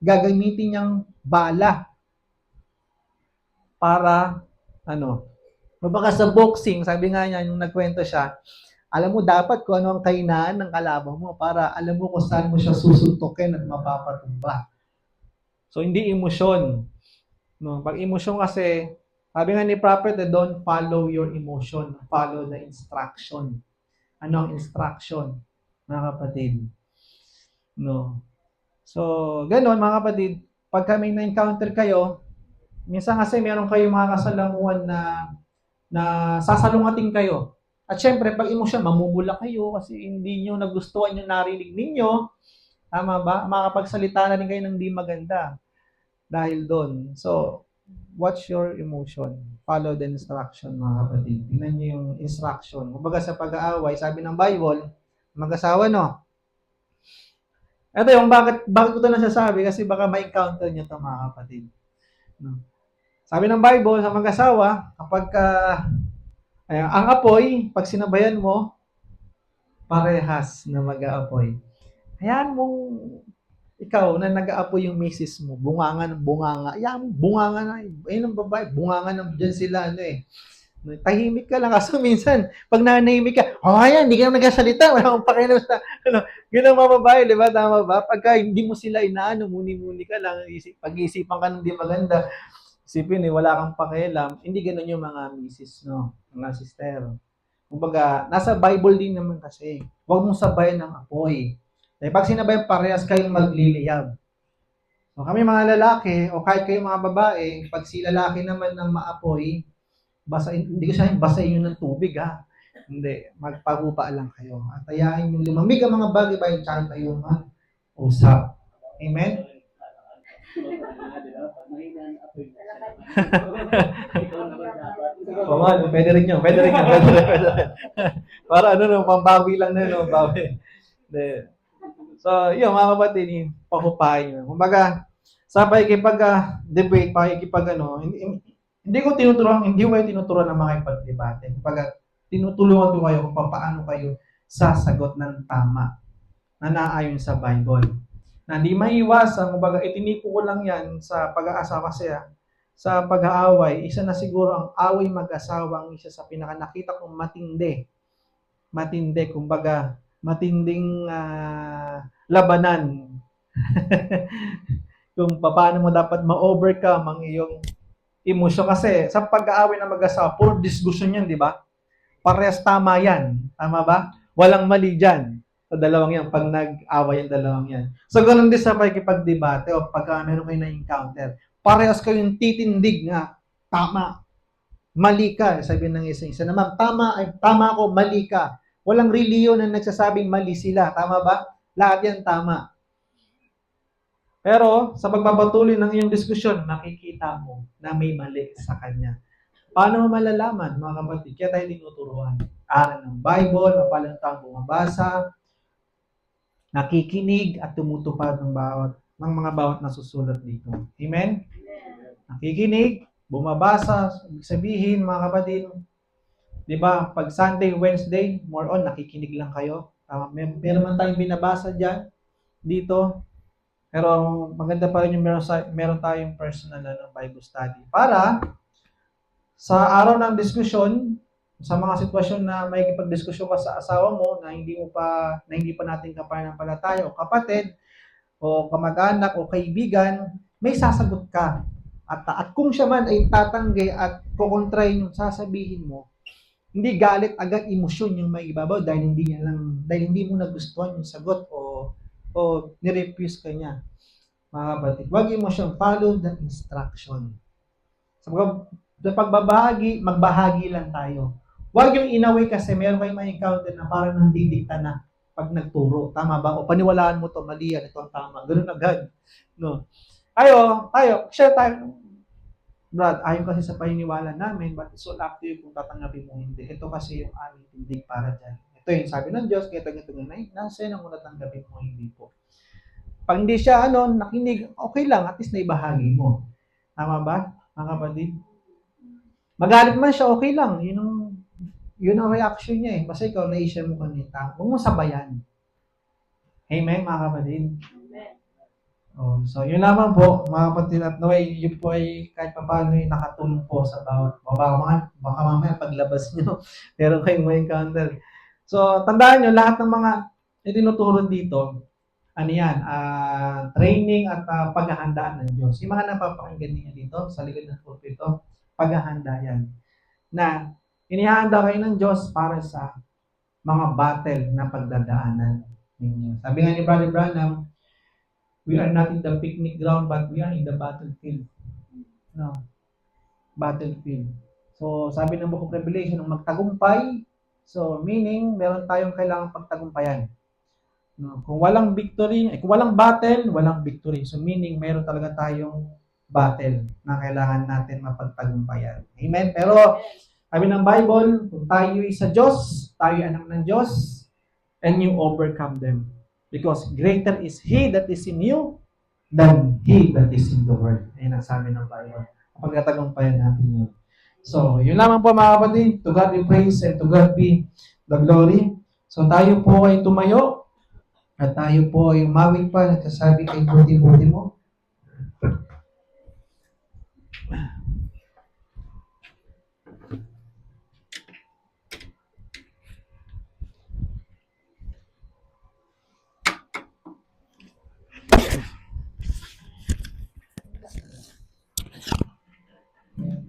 gagamitin niyang bala para, Kumbaga sa boxing, sabi nga niya, yung nagkwento siya, alam mo dapat kung ano ang kahinaan ng kalaban mo para alam mo kung saan mo siya susuntukin at mapapatumba. So, hindi emosyon. No? Pag emosyon kasi, sabi nga ni Prophet, don't follow your emotion, follow the instruction. Ano ang instruction, mga kapatid? No. So, ganoon mga kapatid, pag kami na-encounter kayo, minsan kasi meron kayong mga kasalamuhan na sasalungatin kayo. At syempre, pag emosyon, mamumula kayo kasi hindi nyo nagustuhan yung narinig ninyo. Tama ba? Makapagsalita na rin kayo ng di maganda dahil doon. So, watch your emotion. Follow the instruction, mga kapatid. Tingnan nyo yung instruction. Kumbaga sa pag-aaway, sabi ng Bible, mag-asawa, no? Ito yung bakit ko ito nasasabi kasi baka ma-encounter nyo ito, mga kapatid. No? Sabi ng Bible, sa mag-asawa, kapag ang apoy, pag sinabayan mo, parehas na mag-aapoy. Hayaan mong ikaw na nag-aapoy yung misis mo, bunganga ng bunganga. Hayaan mo, bunganga na. Ayun ang babae, bunganga na dyan sila, tahimik ka lang. Kaso minsan, pag nanahimik ka, ayan, hindi ka na nagsasalita, wala akong pakialam sa, ganun mga babae, di ba? Tama ba? Pagka hindi mo sila inaano, muni-muni ka lang, pag-iisipan ka ng di maganda. Isipin wala kang pakialam, hindi ganun yung mga misis, no? Mga sister. Kumbaga, nasa Bible din naman kasi, huwag mong sabayan ng apoy. Dahil pag sinabayan parehas kayong magliliyab. So, kami mga lalaki, o kahit kayo mga babae, pag si lalaki naman ng maapoy, hindi ko sabihin, basahin nyo ng tubig, ha? Hindi, magpahupa lang kayo. At ayahin yung lumamig ang mga bagay-bagay, tsaka kayo mag-usap. Amen? Oo nga, pwede rin yun. Pwede rin. Para pambawi lang na yun, bawi. So, yun, mga kapatid, pahupahin yun. Kumbaga, sa pakikipag-debate, hindi ko kayo tinuturuan ng mga ipag-debate. Kumbaga, tinutulungan ko kayo kung paano kayo sasagot ng tama na naayon sa Bible. Na hindi maiwasan, kumbaga, itinipo ko lang yan sa pag-aasawa siya. Sa pag-aaway, isa na siguro ang away mag-asawa ang isa sa nakita kong matindi. Matindi, kumbaga, matinding labanan. Kung paano mo dapat ma-overcome ang iyong emosyon. Kasi sa pag-aaway na mag-asawa, puro disgusyon yan, di ba? Parehas tama yan. Tama ba? Walang mali dyan. Sa dalawang yan, pag nag-away yung dalawang yan. So, ganun din sa pakikipag-debate o pagka meron kayo na-encounter. Parehas kayong titindig nga, tama. Mali ka, sabi ng isa naman, tama ako, mali ka. Walang reliyon na nagsasabing mali sila. Tama ba? Lahat yan tama. Pero, sa pagpapatuloy ng iyong diskusyon, nakikita mo na may mali sa kanya. Paano mo malalaman, mga kapatid? Kaya tayo tinuturuan. Aral ng Bible, mapalantang bumabasa, nakikinig at tumutupad ng mga bawat nasusulat dito. Amen? Nakikinig, bumabasa, ibig sabihin, mga kapatid, di ba, pag Sunday, Wednesday, more on, nakikinig lang kayo. Meron man tayong binabasa dyan, dito, pero maganda pa rin yung meron tayong personal na Bible study. Para, sa araw ng diskusyon, sa mga sitwasyon na may ipag-diskusyon ka sa asawa mo na hindi pa natin kapananampalataya o kapatid o kamag-anak o kaibigan, may sasagot ka. At kung siya man ay tatanggi at kukontrahin yung sasabihin mo, hindi galit agad, emosyon yung may ibabaw dahil hindi mo nagustuhan yung sagot o nirefuse ka niya. Mga kapatid, huwag emosyon, follow the instruction. Sa pagbabahagi, magbahagi lang tayo. Huwag yung inaway kasi meron kayong ma-encounter na parang nandidikta na pag nagturo. Tama ba? O paniwalaan mo to, mali yan, ito ang tama. Ganun agad. No. Share tayo. Brad, ayon kasi sa paniniwala namin, but it's all up to you kung tatanggapin mo hindi. Ito kasi yung aming tindig para dyan. Ito yung sabi ng Diyos, kaya ganito nga, nasa na muna tanggapin mo hindi po. Pag hindi siya nakinig, okay lang, at least naibahagi mo. Tama ba, mga kapatid? Magalit man siya, okay lang. Yun ang reaction niya eh. Basta ikaw, na-share mo kanita. Huwag mo sabayan. Amen, mga kapatid? So, yun lamang po, mga kapatid, at naway, yun po ay kahit pa paano nakatulong po sa bawat, baka mamaya paglabas nyo, pero kayong may encounter. So, tandaan nyo, lahat ng mga itinuturo dito, training at paghahandaan ng Diyos. Yung mga napapakinggan niyo dito, sa likod ng pulpito, paghahanda yan. Na, inihanda kayo ng Diyos para sa mga battle na pagdadaanan ninyo. Sabi nga ni Brother Branham, we are not in the picnic ground, but we are in the battlefield. No. Battlefield. So, sabi ng Book of Revelation, magtagumpay, so meaning, meron tayong kailangang pagtagumpayan. No. Kung walang battle, walang victory. So, meaning, meron talaga tayong battle na kailangan natin mapagtagumpayan. Amen? Pero, sabi ng Bible, kung tayo sa Diyos, tayo anak ng Diyos, and you overcome them. Because greater is He that is in you than he that is in the world. Ayun ang sabi ng Bible. Pagkatagumpayan natin yun. So, yun lamang po mga kapatid. To God be praise and to God be the glory. So, tayo po ay tumayo at tayo po ay umawit pa nagsasabi kay buti-buti mo.